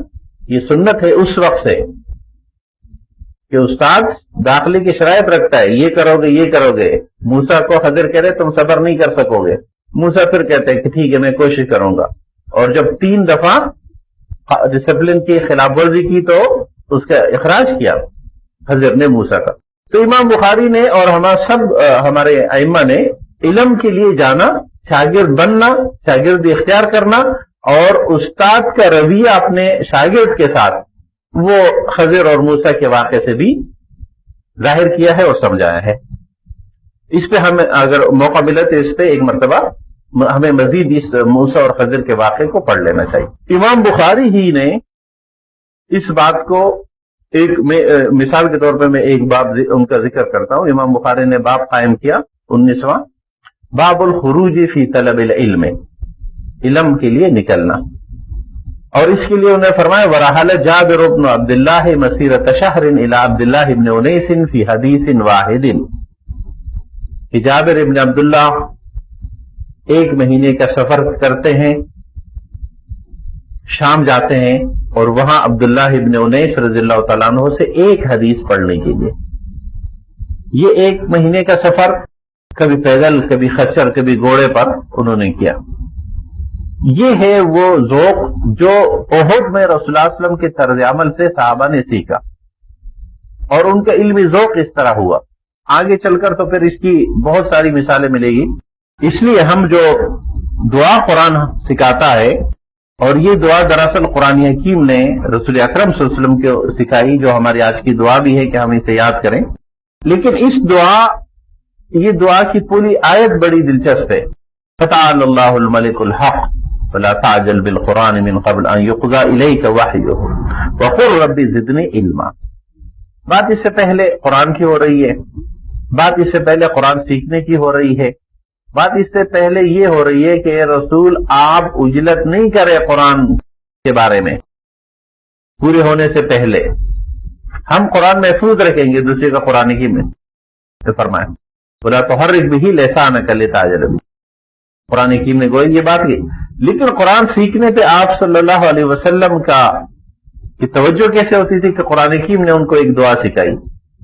یہ سنت ہے اس وقت سے کہ استاد داخلے کی شرائط رکھتا ہے، یہ کرو گے یہ کرو گے. موسیٰ کو خضر کہہ رہے تم صبر نہیں کر سکو گے. موسیٰ پھر کہتے ہیں کہ ٹھیک ہے میں کوشش کروں گا، اور جب 3 دفعہ ڈسپلن کی خلاف ورزی کی تو اس کا اخراج کیا خضر نے موسیٰ کا. تو امام بخاری نے اور ہمارے ائمہ نے علم کے لیے جانا، شاگرد بننا، شاگردی اختیار کرنا، اور استاد کا رویہ اپنے شاگرد کے ساتھ وہ خضر اور موسیٰ کے واقعے سے بھی ظاہر کیا ہے اور سمجھایا ہے. اس پہ ہمیں اگر موقع ملے تو اس پہ ایک مرتبہ ہمیں مزید اس موسیٰ اور خضر کے واقعے کو پڑھ لینا چاہیے. امام بخاری ہی نے اس بات کو ایک مثال کے طور پہ میں ایک باب ان کا ذکر کرتا ہوں. امام بخاری نے باب قائم کیا 19واں، باب الخروج فی طلب العلم، علم کے لیے نکلنا. اور اس کے لیے انہوں نے فرمایا ورحل جابر بن عبداللہ مسیرۃ شہر الی عبداللہ بن انیس فی حدیث واحد، کہ جابر ابن عبداللہ 1 مہینے کا سفر کرتے ہیں، شام جاتے ہیں، اور وہاں عبداللہ ابن انیس رضی اللہ تعالیٰ عنہ سے ایک حدیث پڑھنے کے لیے. یہ 1 مہینے کا سفر کبھی پیدل، کبھی خچر، کبھی گھوڑے پر انہوں نے کیا. یہ ہے وہ ذوق جو احد میں رسول اللہ صلی اللہ علیہ وسلم کے طرز عمل سے صحابہ نے سیکھا، اور ان کا علمی ذوق اس طرح ہوا. آگے چل کر تو پھر اس کی بہت ساری مثالیں ملے گی. اس لیے ہم جو دعا قرآن سکھاتا ہے، اور یہ دعا دراصل قرآن حکیم نے رسول اکرم صلی اللہ علیہ وسلم کو سکھائی، جو ہماری آج کی دعا بھی ہے کہ ہم اسے یاد کریں. لیکن یہ دعا کی پوری آیت بڑی دلچسپ ہے. فتعالى اللہ الملک الحق ولا تعجل بالقرآن من قبل ان يقضى اليك وحيه وقل رب زدنی علما. بات اس سے پہلے قرآن کی ہو رہی ہے، بات اس سے پہلے قرآن سیکھنے کی ہو رہی ہے، بات اس سے پہلے یہ ہو رہی ہے کہ رسول آپ اجلت نہیں کرے قرآن کے بارے میں پورے ہونے سے پہلے. ہم قرآن محفوظ رکھیں گے، دوسرے کا قرآن کی میں فرمائیں بولا تحرک بھی لسانک لتعجل بہ. قرآن حکیم نے گوئی یہ بات کی، لیکن قرآن سیکھنے پہ آپ صلی اللہ علیہ وسلم کی توجہ کیسے ہوتی تھی کہ قرآن حکیم نے ان کو ایک دعا سکھائی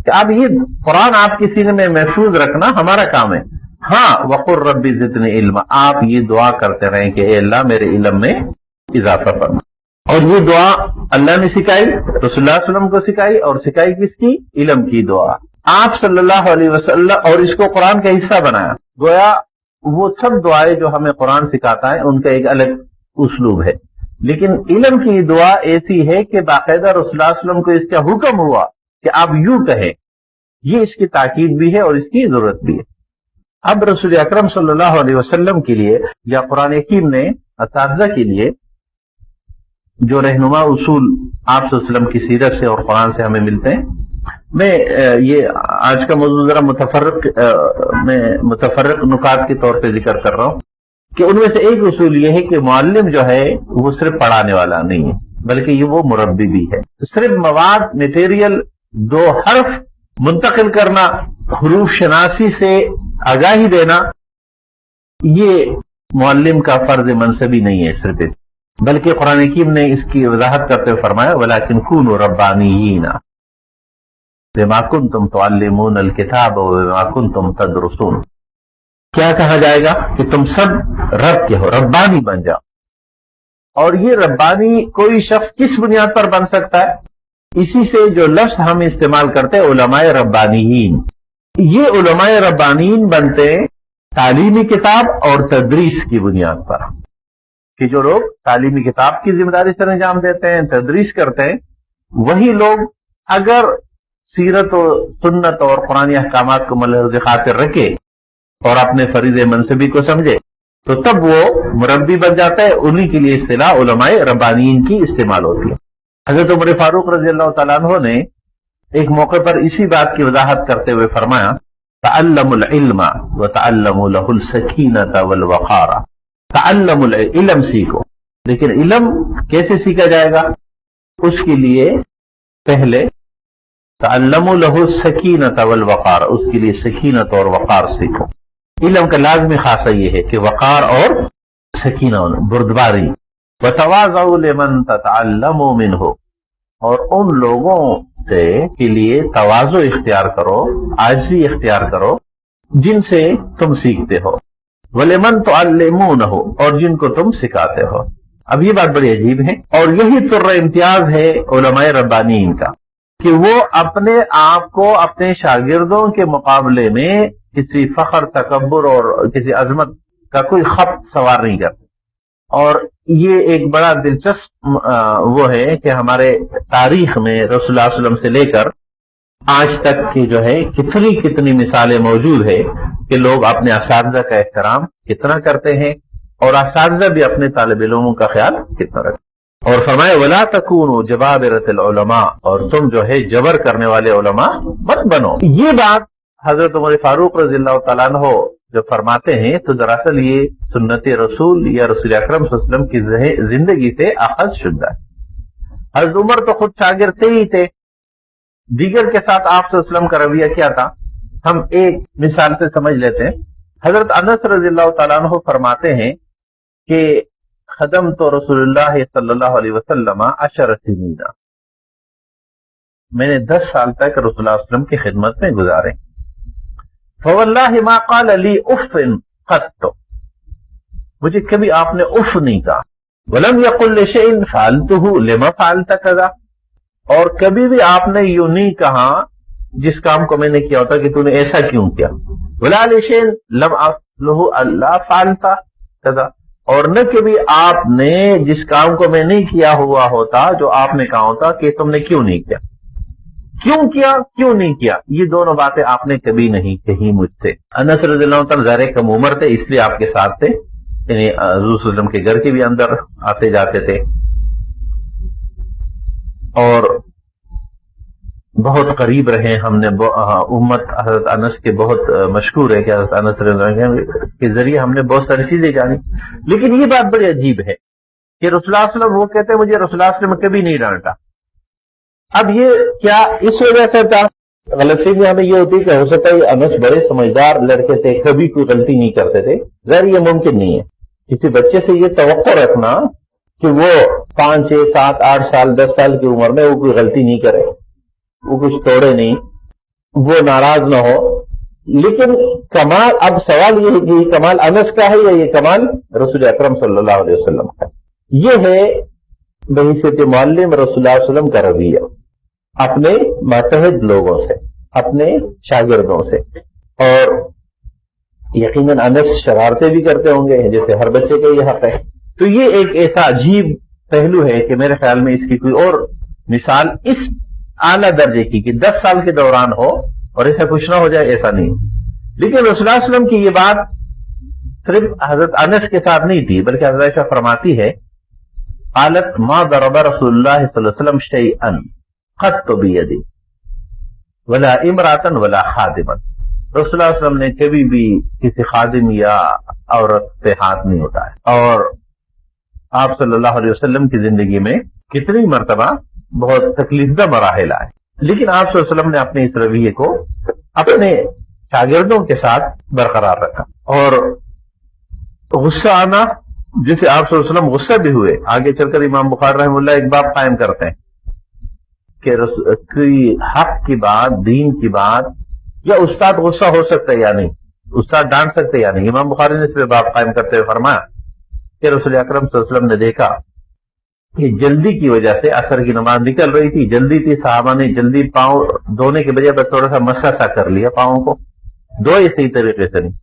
کہ اب یہ قرآن آپ کے سینے میں محفوظ رکھنا ہمارا کام ہے. ہاں وقل رب زدنی علما، آپ یہ دعا کرتے رہیں کہ اے اللہ میرے علم میں اضافہ فرما. اور یہ دعا اللہ نے سکھائی، رسول اللہ صلی اللہ علیہ وسلم کو سکھائی، اور سکھائی کس کی؟ علم کی دعا. آپ صلی اللہ علیہ وسلم اور اس کو قرآن کا حصہ بنایا. گویا وہ سب دعائیں جو ہمیں قرآن سکھاتا ہے ان کا ایک الگ اسلوب ہے، لیکن علم کی دعا ایسی ہے کہ باقاعدہ رسول اللہ صلی اللہ علیہ وسلم کو اس کا حکم ہوا کہ آپ یوں کہیں. یہ اس کی تاکید بھی ہے اور اس کی ضرورت بھی ہے. اب رسول اکرم صلی اللہ علیہ وسلم کے لیے یا قرآن حکیم نے اساتذہ کے لیے جو رہنما اصول آپ صلی اللہ علیہ وسلم کی سیرت سے اور قرآن سے ہمیں ملتے ہیں. میں یہ آج کا موضوع ذرا متفرق نکات کے طور پہ ذکر کر رہا ہوں کہ ان میں سے ایک اصول یہ ہے کہ معلم جو ہے وہ صرف پڑھانے والا نہیں ہے، بلکہ یہ وہ مربی بھی ہے. صرف مواد میٹیریل 2 حرف منتقل کرنا، حروف شناسی سے آگاہی دینا، یہ معلم کا فرض منصبی نہیں ہے صرف، بلکہ قرآن حکیم نے اس کی وضاحت کرتے ہوئے فرمایا وَلَكِنْ كُونُوا رَبَّانِيِّينَ بِمَا كُنْتُمْ تُعَلِّمُونَ الْكِتَابَ وَبِمَا كُنْتُمْ تَدْرُسُونَ. کیا کہا جائے گا کہ تم سب رب کے ہو، ربانی بن جاؤ. اور یہ ربانی کوئی شخص کس بنیاد پر بن سکتا ہے؟ اسی سے جو لفظ ہم استعمال کرتے ہیں علماء ربانیین، یہ علماء ربانیین بنتے تعلیمی کتاب اور تدریس کی بنیاد پر، کہ جو لوگ تعلیمی کتاب کی ذمہ داری سے انجام دیتے ہیں، تدریس کرتے ہیں، وہی لوگ اگر سیرت و سنت اور قرآنی احکامات کو ملحوظ خاطر رکھے اور اپنے فریض منصبی کو سمجھے تو تب وہ مربی بن جاتا ہے. انہی کے لیے اصطلاح علماء ربانیین کی استعمال ہوتی ہے. حضرت عمر فاروق رضی اللہ تعالیٰ عنہ نے ایک موقع پر اسی بات کی وضاحت کرتے ہوئے فرمایا تعلموا العلم وتعلموا له السکینۃ والوقار. تعلم علم سیکھو، لیکن علم کیسے سیکھا جائے گا؟ اس کے لیے پہلے تعلموا له السکینۃ والوقار، اس کے لیے سکینت اور وقار سیکھو. علم کا لازمی خاصہ یہ ہے کہ وقار اور سکینہ، بردباری. وتواضعوا لمن تتعلموا منه، اور ان لوگوں سے کے لیے تواضع اختیار کرو، عاجزی اختیار کرو جن سے تم سیکھتے ہو. وَلِمَنْ تُعَلِّمُونَهُ، اور جن کو تم سکھاتے ہو. اب یہ بات بڑی عجیب ہے، اور یہی طر امتیاز ہے علماء ربانیین کا، کہ وہ اپنے آپ کو اپنے شاگردوں کے مقابلے میں کسی فخر، تکبر اور کسی عظمت کا کوئی خط سوار نہیں کرتے. اور یہ ایک بڑا دلچسپ وہ ہے کہ ہمارے تاریخ میں رسول اللہ صلی اللہ علیہ وسلم سے لے کر آج تک کی جو ہے کتنی مثالیں موجود ہے کہ لوگ اپنے اساتذہ کا احترام کتنا کرتے ہیں اور اساتذہ بھی اپنے طالب علموں کا خیال کتنا رکھتے ہیں. اور فرمایا وَلَا تَكُونُوا جَبَابِرَةَ الْعُلَمَاء، اور تم جو ہے جبر کرنے والے علماء مت بنو. یہ بات حضرت عمر فاروق رضی اللہ تعالیٰ عنہ جو فرماتے ہیں تو دراصل یہ سنت رسول یا رسول اکرم صلی اللہ علیہ وسلم کی زندگی سے اخذ شدہ ہے. حضرت عمر تو خود شاگرد ہی تھے، دیگر کے ساتھ آپ صلی اللہ علیہ وسلم کا رویہ کیا تھا ہم ایک مثال سے سمجھ لیتے ہیں. حضرت انس رضی اللہ تعالیٰ عنہ فرماتے ہیں کہ خدمت رسول اللہ صلی اللہ علیہ وسلم 10 سنین، میں نے 10 سال تک رسول اللہ علیہ وسلم کی خدمت میں گزارے. فواللہ ما قال لی اف قط، مجھے کبھی آپ نے اف نہیں کہا. ولم یقل لشیء فعلتہ لما فعلت کذا، اور کبھی بھی آپ نے یوں نہیں کہا جس کام کو میں نے کیا ہوتا کہ تو نے ایسا کیوں کیا. ولا لشیء لم افعلہ الا فعلت کذا، اور نہ کبھی آپ نے جس کام کو میں نہیں کیا ہوا ہوتا جو آپ نے کہا ہوتا کہ تم نے کیوں نہیں کیا. کیوں کیا، کیوں نہیں کیا، یہ دونوں باتیں آپ نے کبھی نہیں کہی مجھ سے. انس رضی اللہ تعالیٰ ظاہر کم عمر تھے، اس لیے آپ کے ساتھ تھے، یعنی حضور صلی اللہ علیہ وسلم کے گھر کے بھی اندر آتے جاتے تھے، اور بہت قریب رہے. ہم نے امت حضرت انس کے بہت مشہور ہے کہ حضرت انس رضی اللہ عنہ کے ذریعے ہم نے بہت ساری چیزیں جانی. لیکن یہ بات بڑی عجیب ہے کہ رسول اللہ صلی اللہ علیہ وسلم وہ کہتے ہیں مجھے رسول اللہ صلی اللہ علیہ وسلم کبھی نہیں ڈانٹا. اب یہ کیا اس وجہ سے تھا؟ غلط فہمی ہمیں یہ ہوتی ہے کہ ہو سکتا ہے انس بڑے سمجھدار لڑکے تھے، کبھی کوئی غلطی نہیں کرتے تھے. ظاہر یہ ممکن نہیں ہے کسی بچے سے یہ توقع رکھنا کہ وہ 5 6 7 8 سال 10 سال کی عمر میں وہ کوئی غلطی نہیں کرے، وہ کچھ توڑے نہیں، وہ ناراض نہ ہو. لیکن کمال، اب سوال یہ ہے کہ یہ کمال انس کا ہے یا یہ کمال رسول اکرم صلی اللہ علیہ وسلم کا؟ یہ ہے بحیثیت معلم رسول اللہ علیہ وسلم کا رویہ اپنے ماتحت لوگوں سے، اپنے شاگردوں سے. اور یقیناً انس شرارتیں بھی کرتے ہوں گے جیسے ہر بچے کا یہ حق ہے. تو یہ ایک ایسا عجیب پہلو ہے کہ میرے خیال میں اس کی کوئی اور مثال اس اعلیٰ درجے کی کہ 10 سال کے دوران ہو اور ایسا کچھ نہ ہو جائے، ایسا نہیں. لیکن رسول اللہ علیہ وسلم کی یہ بات صرف حضرت انس کے ساتھ نہیں تھی، بلکہ حضرت عائشہ فرماتی ہے قالت ما ضرب رسول اللہ صلی اللہ علیہ وسلم شیئا قط بیدی ولا امرأة ولا خادما. رسول اللہ علیہ وسلم نے کبھی بھی کسی خادم یا عورت پہ ہاتھ نہیں اٹھایا، اور آپ صلی اللہ علیہ وسلم کی زندگی میں کتنی مرتبہ بہت تکلیف دہ مراحل آئے، لیکن آپ صلی اللہ علیہ وسلم نے اپنے اس رویے کو اپنے شاگردوں کے ساتھ برقرار رکھا. اور غصہ آنا، جسے آپ صلی اللہ علیہ وسلم غصہ بھی ہوئے، آگے چل کر امام بخاری رحمہ اللہ ایک باب قائم کرتے ہیں کہ کوئی حق کی بات، دین کی بات، یا استاد غصہ ہو سکتا ہے یا نہیں، استاد ڈانٹ سکتے یا نہیں. امام بخاری نے اس پہ باب قائم کرتے ہوئے فرمایا کہ رسول اکرم صلی اللہ علیہ وسلم نے دیکھا کہ جلدی کی وجہ سے عصر کی نماز نکل رہی تھی، جلدی تھی، صحابہ نے جلدی پاؤں دھونے کے بجائے بس تھوڑا سا مسا سا کر لیا پاؤں کو، دھوئے صحیح طریقے سے نہیں.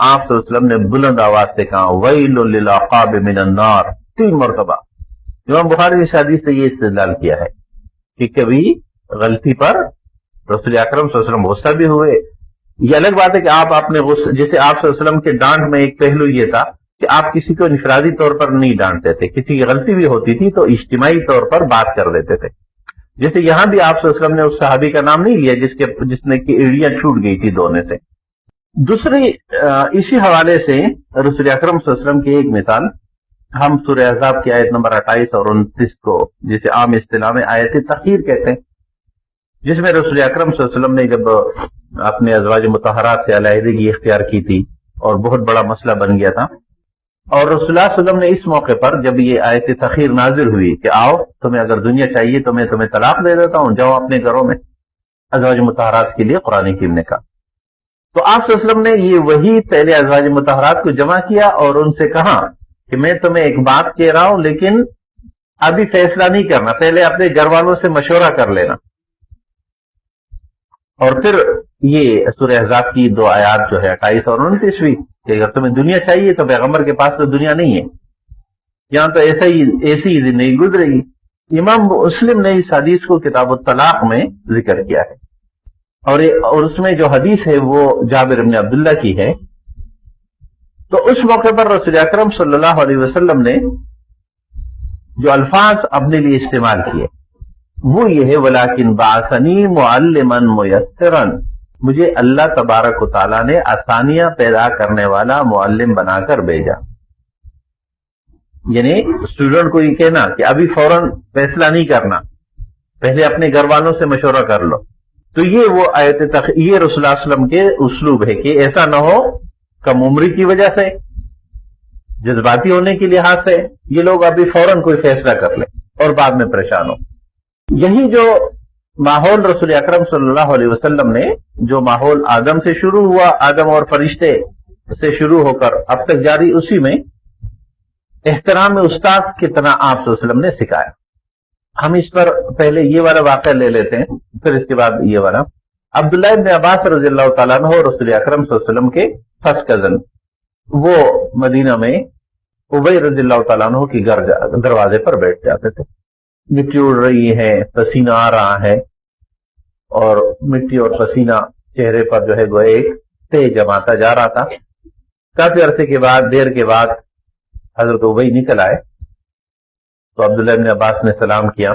آپ صلی اللہ علیہ وسلم نے بلند آواز سے کہا ویل للعقاب من النار 3 مرتبہ. امام بخاری نے اس حدیث سے یہ استدلال کیا ہے کہ کبھی غلطی پر رسول اکرم صلی اللہ علیہ وسلم غصہ بھی ہوئے. یہ الگ بات ہے کہ آپ اپنے غصہ، جیسے آپ صلی اللہ علیہ وسلم کے ڈانٹ میں ایک پہلو یہ تھا کہ آپ کسی کو انفرادی طور پر نہیں ڈانٹتے تھے، کسی کی غلطی بھی ہوتی تھی تو اجتماعی طور پر بات کر دیتے تھے. جیسے یہاں بھی آپ صلی اللہ علیہ وسلم نے اس صحابی کا نام نہیں لیا جس نے کی ایڑیاں چھوٹ گئی تھی دھونے سے. دوسری اسی حوالے سے رسول اکرم صلی اللہ علیہ وسلم کی ایک مثال ہم سورہ احزاب کی آیت نمبر 28 اور 29 کو جسے عام اصطلاح میں آیت تخیر کہتے ہیں، جس میں رسول اکرم صلی اللہ علیہ وسلم نے جب اپنے ازواج مطہرات سے علیحدگی اختیار کی تھی اور بہت بڑا مسئلہ بن گیا تھا، اور رسول اللہ صلی اللہ علیہ وسلم نے اس موقع پر جب یہ آیت تخیر نازل ہوئی کہ آؤ تمہیں اگر دنیا چاہیے تو میں تمہیں طلاق دے دیتا ہوں، جاؤ اپنے گھروں میں، ازواج مطہرات کے لیے قرآن کریم نے کہا. تو آپ صلی اللہ علیہ وسلم نے یہ وہی پہلے ازواج مطہرات کو جمع کیا اور ان سے کہا کہ میں تمہیں ایک بات کہہ رہا ہوں لیکن ابھی فیصلہ نہیں کرنا، پہلے اپنے گھر والوں سے مشورہ کر لینا. اور پھر یہ سورہ احزاب کی 2 آیات جو ہے 28 اور 29 کہ اگر تمہیں دنیا چاہیے تو پیغمبر کے پاس تو دنیا نہیں ہے، یہاں تو ایسی ہی زندگی گزرے گی. امام مسلم نے اس حدیث کو کتاب الطلاق میں ذکر کیا ہے، اور اس میں جو حدیث ہے وہ جابر بن عبداللہ کی ہے. تو اس موقع پر رسول اکرم صلی اللہ علیہ وسلم نے جو الفاظ اپنے لیے استعمال کیے وہ یہ ہے وَلَٰكِن بَعَثَنِي مُعَلِّمًا مُيَسِّرًا، مجھے اللہ تبارک و تعالیٰ نے آسانیاں پیدا کرنے والا معلم بنا کر بھیجا. یعنی اسٹوڈنٹ کو یہ کہنا کہ ابھی فوراً فیصلہ نہیں کرنا، پہلے اپنے گھر والوں سے مشورہ کر لو. تو یہ وہ آیت یہ رسول اللہ صلی اللہ علیہ وسلم کے اسلوب ہے کہ ایسا نہ ہو کم عمری کی وجہ سے، جذباتی ہونے کے لحاظ سے یہ لوگ ابھی فوراً کوئی فیصلہ کر لیں اور بعد میں پریشان ہو. یہی جو ماحول رسول اکرم صلی اللہ علیہ وسلم نے، جو ماحول آدم سے شروع ہوا، آدم اور فرشتے سے شروع ہو کر اب تک جاری، اسی میں احترام استاد کتنا آپ صلی اللہ علیہ وسلم نے سکھایا. ہم اس پر پہلے یہ والا واقعہ لے لیتے ہیں، پھر اس کے بعد یہ والا. عبداللہ ابن عباس رضی اللہ تعالیٰ عنہ رسول اکرم صلی اللہ علیہ وسلم کے فرسٹ کزن، وہ مدینہ میں ابی رضی اللہ تعالیٰ عنہ کی گھر دروازے پر بیٹھ جاتے تھے. مٹی اڑ رہی ہے، پسینہ آ رہا ہے، اور مٹی اور پسینہ چہرے پر جو ہے وہ ایک تیز جماتا جا رہا تھا. کافی عرصے کے بعد، دیر کے بعد حضرت ابی نکل آئے تو عبداللہ ابن عباس نے سلام کیا.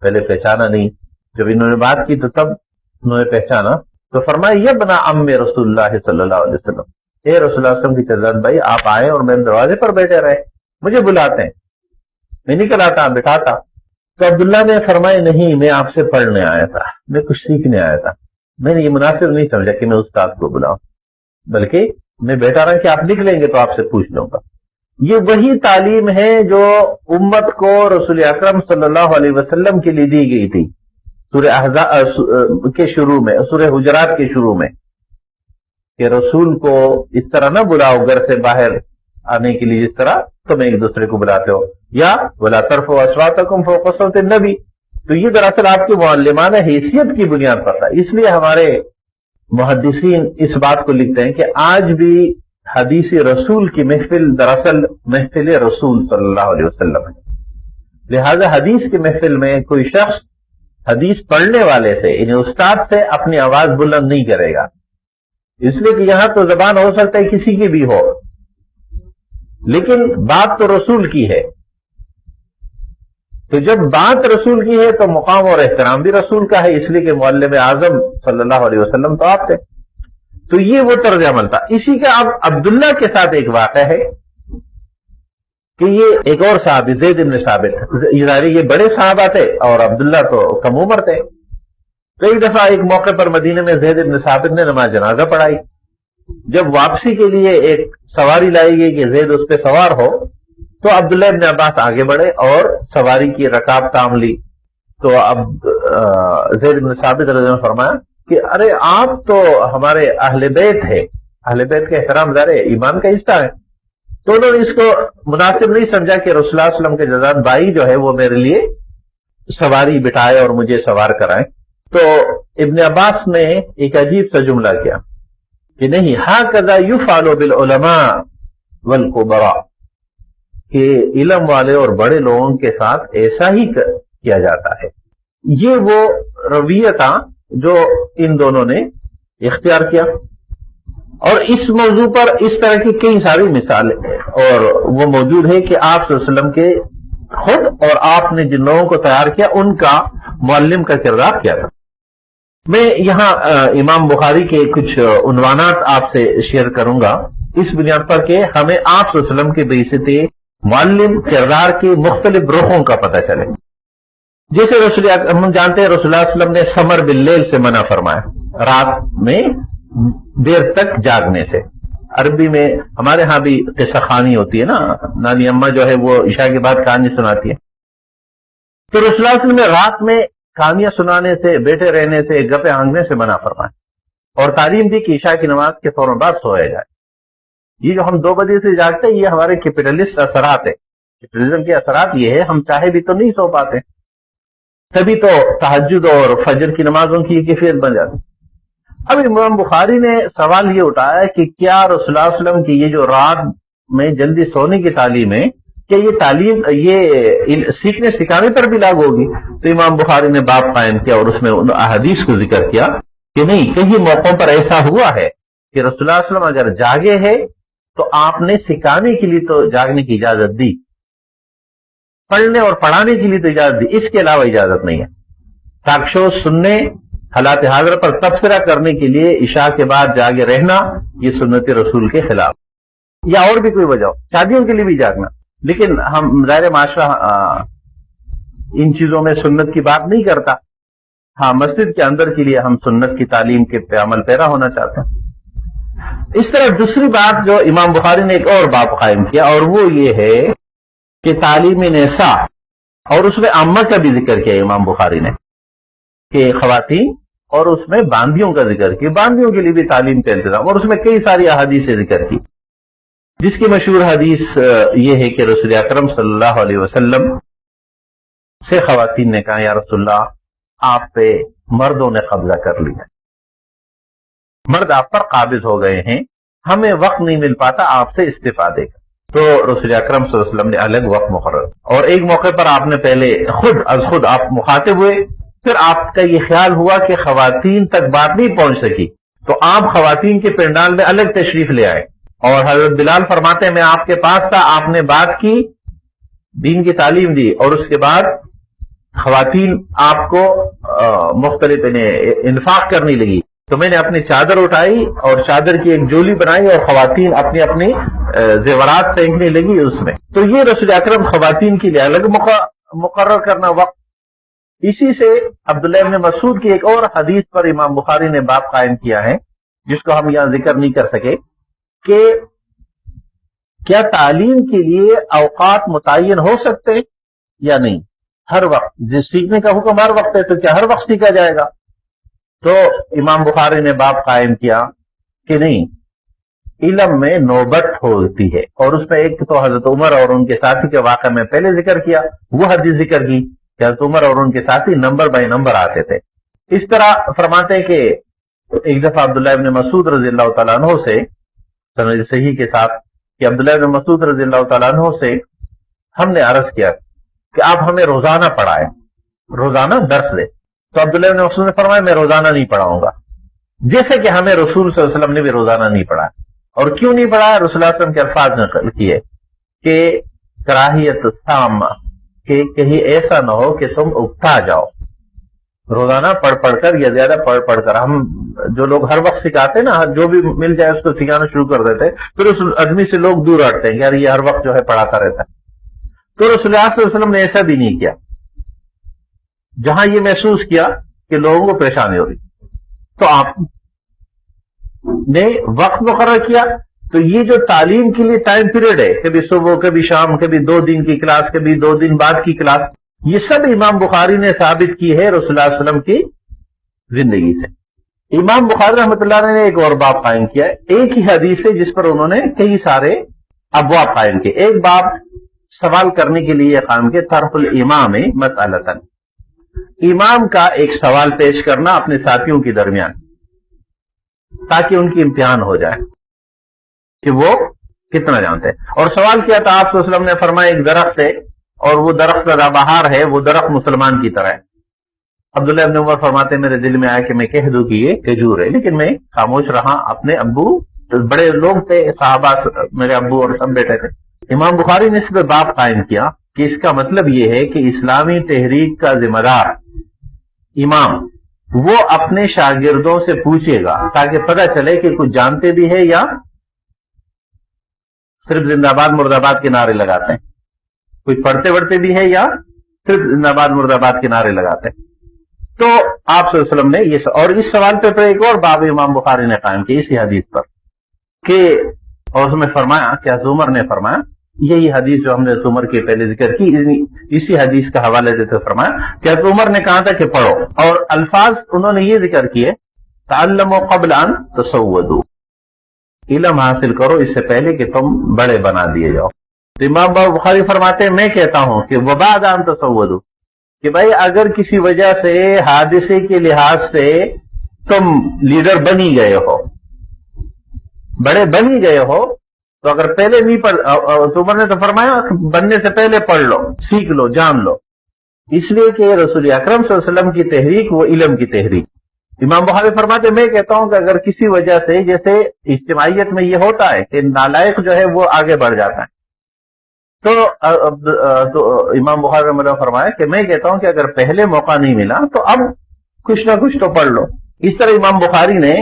پہلے پہچانا نہیں، جب انہوں نے بات کی تو تب انہوں نے پہچانا تو فرمایا یہ بنا ام رسول اللہ صلی اللہ علیہ وسلم، اے رسول اللہ علیہ وسلم کی تزاد بھائی، آپ آئے اور میرے دروازے پر بیٹھے رہے، مجھے بلاتے ہیں، میں نکل آتا بٹھاتا. تو عبداللہ نے فرمایا نہیں، میں آپ سے پڑھنے آیا تھا، میں کچھ سیکھنے آیا تھا، میں نے یہ مناسب نہیں سمجھا کہ میں استاد کو بلاؤں، بلکہ میں بیٹھا رہا کہ آپ نکلیں گے تو آپ سے پوچھ لوں گا. یہ وہی تعلیم ہے جو امت کو رسول اکرم صلی اللہ علیہ وسلم کے لیے دی گئی تھی سورہ احزاب کے شروع میں، سورہ حجرات کے شروع میں، کہ رسول کو اس طرح نہ بلاؤ گھر سے باہر آنے کے لیے جس طرح تم ایک دوسرے کو بلاتے ہو، یا وَلَا تَرْفَعُوا أَصْوَاتَكُمْ فَوْقَ صَوْتِ النَّبِيِّ. تو یہ دراصل آپ کی معلمانہ حیثیت کی بنیاد پر تھا. اس لیے ہمارے محدثین اس بات کو لکھتے ہیں کہ آج بھی حدیث رسول کی محفل دراصل محفل رسول صلی اللہ علیہ وسلم ہے. لہذا حدیث کی محفل میں کوئی شخص حدیث پڑھنے والے سے، یعنی استاد سے، اپنی آواز بلند نہیں کرے گا، اس لیے کہ یہاں تو زبان ہو سکتا ہے کسی کی بھی ہو، لیکن بات تو رسول کی ہے. تو جب بات رسول کی ہے تو مقام اور احترام بھی رسول کا ہے، اس لیے کہ معلم اعظم صلی اللہ علیہ وسلم تو آپ تھے. تو یہ وہ طرز عمل تھا. اسی کا اب عبداللہ کے ساتھ ایک واقعہ ہے کہ یہ ایک اور صحابی زید بن ثابت، یہ بڑے صحابہ تھے اور عبداللہ تو کم عمر تھے. تو ایک دفعہ ایک موقع پر مدینے میں زید بن ثابت نے نماز جنازہ پڑھائی. جب واپسی کے لیے ایک سواری لائی گئی کہ زید اس پہ سوار ہو، تو عبداللہ ابن عباس آگے بڑھے اور سواری کی رکاب تام لی. تو اب زید بن ثابت رضی اللہ عنہ نے فرمایا کہ ارے آپ تو ہمارے اہل بیت ہے، اہل بیت کا احترام دار ایمان کا حصہ ہے. تو انہوں نے اس کو مناسب نہیں سمجھا کہ رسول اللہ صلی اللہ علیہ وسلم کے جزاد بھائی جو ہے وہ میرے لیے سواری بٹھائے اور مجھے سوار کرائیں. تو ابن عباس نے ایک عجیب سا جملہ کیا کہ نہیں، ہاکذا یفعل بالعلماء والکبراء، کہ علم والے اور بڑے لوگوں کے ساتھ ایسا ہی کیا جاتا ہے. یہ وہ رویہ تھا جو ان دونوں نے اختیار کیا. اور اس موضوع پر اس طرح کی کئی ساری مثالیں اور وہ موجود ہے کہ آپ صلی اللہ علیہ وسلم کے خود اور آپ نے جن لوگوں کو تیار کیا ان کا معلم کا کردار کیا تھا. میں یہاں امام بخاری کے کچھ عنوانات آپ سے شیئر کروں گا اس بنیاد پر کہ ہمیں آپ صلی اللہ علیہ وسلم کے بعثت معلم کردار کے مختلف رخوں کا پتہ چلے. جیسے ہم جانتے ہیں رسول اللہ صلی اللہ علیہ وسلم نے سمر باللیل سے منع فرمایا، رات میں دیر تک جاگنے سے. عربی میں ہمارے ہاں بھی قصہ خوانی ہوتی ہے نا، نانی اماں جو ہے وہ عشاء کے بعد کہانی سناتی ہے. تو رسول اللہ صلی اللہ علیہ وسلم نے رات میں کہانیاں سنانے سے، بیٹھے رہنے سے، گپے ہانگنے سے منع فرمایا اور تعلیم دی کہ عشاء کی نماز کے فوراً بعد سویا جائے. یہ جو ہم 2 بجے سے جاگتے ہیں یہ ہمارے کیپٹلسٹ اثرات ہے. کیپٹلزم کے اثرات یہ ہے ہم چاہے بھی تو نہیں سو پاتے، تبھی تو تہجد اور فجر کی نمازوں کی کیفیت بن جاتی. اب امام بخاری نے سوال یہ اٹھایا کہ کیا رسول اللہ صلی اللہ علیہ وسلم کی یہ جو رات میں جلدی سونے کی تعلیم ہے، کیا یہ تعلیم یہ سیکھنے سکھانے پر بھی لاگو ہوگی؟ تو امام بخاری نے باب قائم کیا اور اس میں ان احادیث کو ذکر کیا کہ نہیں، کئی موقعوں پر ایسا ہوا ہے کہ رسول اللہ صلی اللہ علیہ وسلم اگر جاگے ہے تو آپ نے سکھانے کے لیے تو جاگنے کی اجازت دی، پڑھنے اور پڑھانے کے لیے تو اجازت دی، اس کے علاوہ اجازت نہیں ہے. ٹاک شو سننے، حالات حاضرہ پر تبصرہ کرنے کے لیے عشاء کے بعد جاگے رہنا یہ سنت رسول کے خلاف، یا اور بھی کوئی وجہ ہو، شادیوں کے لیے بھی جاگنا. لیکن ہم ظاہر معاشرہ ان چیزوں میں سنت کی بات نہیں کرتا. ہاں، مسجد کے اندر کے لیے ہم سنت کی تعلیم کے پہ عمل پیرا ہونا چاہتے ہیں. اس طرح دوسری بات جو امام بخاری نے ایک اور باب قائم کیا اور وہ یہ ہے کہ تعلیم نساء، اور اس میں عامہ کا بھی ذکر کیا امام بخاری نے کہ خواتین، اور اس میں باندیوں کا ذکر کیا، باندیوں کے لیے بھی تعلیم کا انتظام، اور اس میں کئی ساری احادیث ذکر کی، جس کی مشہور حدیث یہ ہے کہ رسول اکرم صلی اللہ علیہ وسلم سے خواتین نے کہا یا رسول اللہ آپ پہ مردوں نے قبضہ کر لیا، مرد آپ پر قابض ہو گئے ہیں، ہمیں وقت نہیں مل پاتا آپ سے استفادے کا. تو رسول اکرم صلی اللہ علیہ وسلم نے الگ وقت مقرر، اور ایک موقع پر آپ نے پہلے خود آپ مخاطب ہوئے، پھر آپ کا یہ خیال ہوا کہ خواتین تک بات نہیں پہنچ سکی تو آپ خواتین کے پنڈال میں الگ تشریف لے آئے، اور حضرت بلال فرماتے ہیں میں آپ کے پاس تھا، آپ نے بات کی، دین کی تعلیم دی، اور اس کے بعد خواتین آپ کو مختلف انفاق کرنے لگی، تو میں نے اپنی چادر اٹھائی اور چادر کی ایک جولی بنائی اور خواتین اپنی اپنی زیورات پھینکنے لگی اس میں. تو یہ رسول اکرم خواتین کے لیے الگ مقرر کرنا وقت. اسی سے عبداللہ ابن مسعود کی ایک اور حدیث پر امام بخاری نے باب قائم کیا ہے جس کو ہم یہاں ذکر نہیں کر سکے، کہ کیا تعلیم کے لیے اوقات متعین ہو سکتے یا نہیں. ہر وقت جس سیکھنے کا حکم ہر وقت ہے تو کیا ہر وقت سیکھا جائے گا؟ تو امام بخاری نے باب قائم کیا کہ نہیں، علم میں نوبت ہوتی ہے، اور اس میں ایک تو حضرت عمر اور ان کے ساتھی کے واقعہ میں پہلے ذکر کیا، وہ حدیث ذکر کی کہ حضرت عمر اور ان کے ساتھی نمبر بائی نمبر آتے تھے. اس طرح فرماتے ہیں کہ ایک دفعہ عبداللہ ابن مسعود رضی اللہ تعالیٰ عنہ سے سند صحیح کے ساتھ کہ عبداللہ ابن مسعود رضی اللہ تعالیٰ عنہ سے ہم نے عرض کیا کہ آپ ہمیں روزانہ پڑھائیں، روزانہ درس دیں. تو عبداللہ ابن مسعود نے فرمایا میں روزانہ نہیں پڑھاؤں گا، جیسے کہ ہمیں رسول صلی اللہ علیہ وسلم نے بھی روزانہ نہیں پڑھا. اور کیوں نہیں پڑھا؟ رسول اللہ صلی اللہ علیہ وسلم کے الفاظ نقل کیے کہ کراہیت السامہ، کہ کہیں ایسا نہ ہو کہ تم اکتا جاؤ. روزانہ پڑھ کر یا زیادہ پڑھ کر، ہم جو لوگ ہر وقت سکھاتے نا، جو بھی مل جائے اس کو سکھانا شروع کر دیتے، پھر اس آدمی سے لوگ دور ہٹتے ہیں کہ یار یہ ہر وقت جو ہے پڑھاتا رہتا ہے. تو رسول اللہ صلی اللہ علیہ وسلم نے ایسا بھی نہیں کیا. جہاں یہ محسوس کیا کہ لوگوں کو پریشانی ہو رہی تو آپ نے وقت مقرر کیا. تو یہ جو تعلیم کے لیے ٹائم پیریڈ ہے، کبھی صبح کبھی شام کبھی 2 دن کی کلاس کبھی 2 دن بعد کی کلاس، یہ سب امام بخاری نے ثابت کی ہے رسول اللہ صلی اللہ علیہ وسلم کی زندگی سے. امام بخاری رحمۃ اللہ نے ایک اور باب قائم کیا ہے، ایک ہی حدیث ہے جس پر انہوں نے کئی سارے ابواب قائم کیے. ایک باب سوال کرنے کے لیے قائم کیا، طرف الامام مسئلۃ، امام کا ایک سوال پیش کرنا اپنے ساتھیوں کے درمیان تاکہ ان کی امتحان ہو جائے کہ وہ کتنا جانتے ہیں. اور سوال کیا تھا آپ صلی اللہ علیہ وسلم نے فرمایا ایک درخت ہے اور وہ درخت سدا بہار ہے، وہ درخت مسلمان کی طرح ہے. عبداللہ ابن عمر فرماتے میرے دل میں آیا کہ میں کہہ دوں کہ یہ کھجور ہے، لیکن میں خاموش رہا. اپنے ابو بڑے لوگ تھے صحابہ، میرے ابو اور سب بیٹے تھے. امام بخاری نے اس پہ باب قائم کیا کہ اس کا مطلب یہ ہے کہ اسلامی تحریک کا ذمہ دار امام وہ اپنے شاگردوں سے پوچھے گا تاکہ پتہ چلے کہ کچھ جانتے بھی ہے یا صرف زندہ باد مرد آباد کے نعرے لگاتے ہیں، کچھ پڑھتے وڑھتے بھی ہے یا صرف زندہ باد مرد آباد کے نعرے لگاتے ہیں. تو آپ صلی اللہ علیہ وسلم نے یہ اور اس سوال پہ ایک اور باب امام بخاری نے قائم کیا اسی حدیث پر کہ، اور اس میں فرمایا کہ حضرت عمر نے فرمایا، یہی حدیث جو ہم نے عمر کے پہلے ذکر کی، اسی حدیث کا حوالہ دیتے فرمایا کہ حضرت عمر نے کہا تھا کہ پڑھو، اور الفاظ انہوں نے یہ ذکر کیے تعلموا قبل ان تسودوا، علم حاصل کرو اس سے پہلے کہ تم بڑے بنا دیے جاؤ. تو امام بخاری فرماتے ہیں میں کہتا ہوں کہ وبعد ان تسودوا، کہ بھائی اگر کسی وجہ سے حادثے کے لحاظ سے تم لیڈر بنی گئے ہو، بڑے بنی گئے ہو، تو اگر پہلے نہیں پڑھ، عمر نے تو فرمایا بننے سے پہلے پڑھ لو، سیکھ لو، جان لو، اس لیے کہ رسول اکرم صلی اللہ علیہ وسلم کی تحریک وہ علم کی تحریک. امام بخاری فرماتے میں کہتا ہوں کہ اگر کسی وجہ سے، جیسے اجتماعیت میں یہ ہوتا ہے کہ نالائق جو ہے وہ آگے بڑھ جاتا ہے، تو امام بخاری رحمۃ اللہ فرمایا کہ میں کہتا ہوں کہ اگر پہلے موقع نہیں ملا تو اب کچھ نہ کچھ تو پڑھ لو. اس طرح امام بخاری نے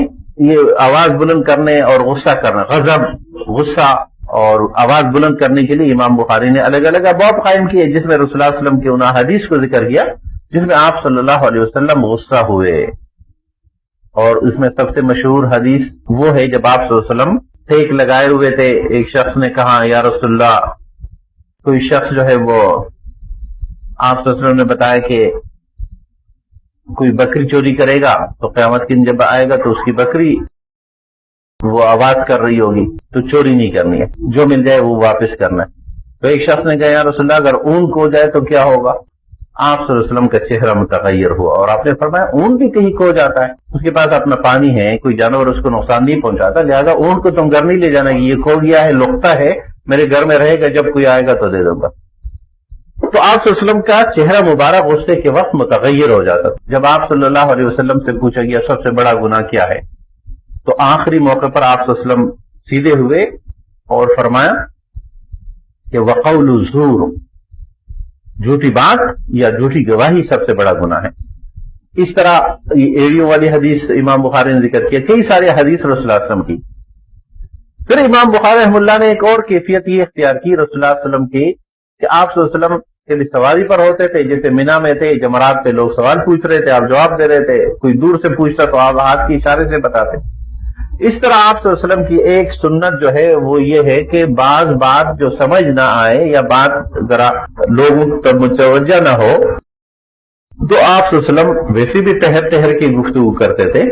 یہ آواز بلند کرنے اور غصہ کرنا، غضب، غصہ اور آواز بلند کرنے کے لیے امام بخاری نے الگ الگ ابواب قائم کیے، جس میں رسول اللہ صلی اللہ علیہ وسلم کی ان حدیث کو ذکر کیا جس میں آپ صلی اللہ علیہ وسلم غصہ ہوئے. اور اس میں سب سے مشہور حدیث وہ ہے جب آپ صلی اللہ علیہ وسلم ٹھیک لگائے ہوئے تھے، ایک شخص نے کہا یا رسول اللہ، کوئی شخص جو ہے وہ آپ صلی اللہ علیہ وسلم نے بتایا کہ کوئی بکری چوری کرے گا تو قیامت کے دن جب آئے گا تو اس کی بکری وہ آواز کر رہی ہوگی، تو چوری نہیں کرنی ہے، جو مل جائے وہ واپس کرنا ہے. تو ایک شخص نے کہا یا رسول اللہ اگر اون کھو جائے تو کیا ہوگا؟ آپ صلی اللہ علیہ وسلم کا چہرہ متغیر ہوا اور آپ نے فرمایا اون بھی کہیں کھو جاتا ہے، اس کے پاس اپنا پانی ہے، کوئی جانور اس کو نقصان نہیں پہنچاتا، لہذا اون کو تم گھر نہیں لے جانا کہ یہ کھو گیا ہے، لقطہ ہے، میرے گھر میں رہے گا، جب کوئی آئے گا تو دے دوں گا. تو آپ صلی اللہ علیہ وسلم کا چہرہ مبارک غصے کے وقت متغیر ہو جاتا تھا. جب آپ صلی اللہ علیہ وسلم سے پوچھا گیا سب سے بڑا گناہ کیا ہے، تو آخری موقع پر آپ صلی اللہ علیہ وسلم سیدھے ہوئے اور فرمایا کہ وقول الزور، جھوٹی بات یا جھوٹی گواہی سب سے بڑا گناہ ہے. اس طرح ایڑیوں والی حدیث امام بخاری نے ذکر کیا، کئی سارے حدیث رسول اللہ علیہ وسلم کی. پھر امام بخاری رحمہ اللہ نے ایک اور کیفیت یہ اختیار کی رسول اللہ علیہ وسلم کی کہ آپ صلی اللہ علیہ وسلم کے لیے سواری پر ہوتے تھے، جیسے مینا میں تھے، جمرات پہ لوگ سوال پوچھ رہے تھے، آپ جواب دے رہے تھے، کوئی دور سے پوچھتا تو آپ ہاتھ کے اشارے سے بتاتے. اس طرح آپ صلی اللہ علیہ وسلم کی ایک سنت جو ہے وہ یہ ہے کہ بعض بات جو سمجھ نہ آئے یا بات ذرا لوگوں تک متوجہ نہ ہو تو آپ صلی اللہ علیہ وسلم ویسے بھی ٹہر ٹہر کے گفتگو کرتے تھے،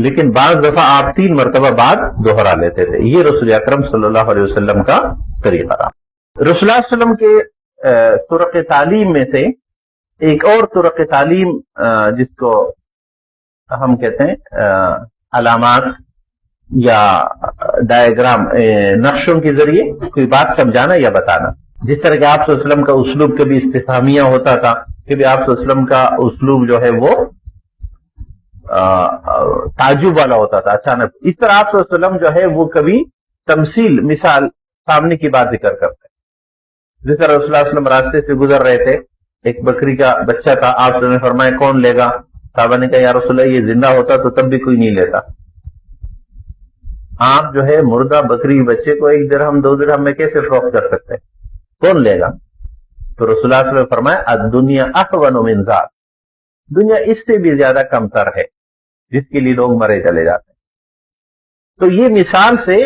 لیکن بعض دفعہ آپ 3 مرتبہ بات دوہرا لیتے تھے. یہ رسول اکرم صلی اللہ علیہ وسلم کا طریقہ رہا. رسول اللہ علیہ وسلم کے طرق تعلیم میں سے ایک اور طرق تعلیم جس کو ہم کہتے ہیں علامات یا ڈائیگرام، نقشوں کے ذریعے کوئی بات سمجھانا یا بتانا. جس طرح کہ آپ صلی اللہ علیہ وسلم کا اسلوب کبھی استفہامیہ ہوتا تھا، کبھی آپ صلی اللہ علیہ وسلم کا اسلوب جو ہے وہ تعجب والا ہوتا تھا اچانک. اس طرح آپ صلی اللہ علیہ وسلم جو ہے وہ کبھی تمثیل، مثال، سامنے کی بات ذکر کرتے. جس طرح رسول اللہ علیہ وسلم راستے سے گزر رہے تھے، ایک بکری کا بچہ تھا، آپ صلی اللہ علیہ وسلم نے فرمایا کون لے گا؟ صحابہ نے کہا یا رسول اللہ یہ زندہ ہوتا تو تب بھی کوئی نہیں لیتا. آپ جو ہے مردہ بکری بچے کو 1 درہم 2 درہم میں کیسے فروخت کر سکتے ہیں؟ کون لے گا؟ تو رسول اللہ صلی اللہ علیہ وسلم نے فرمایا الدنیا اهون من ذاک، دنیا اس سے بھی زیادہ کمتر ہے جس کے لیے لوگ مرے چلے جاتے ہیں۔ تو یہ مثال سے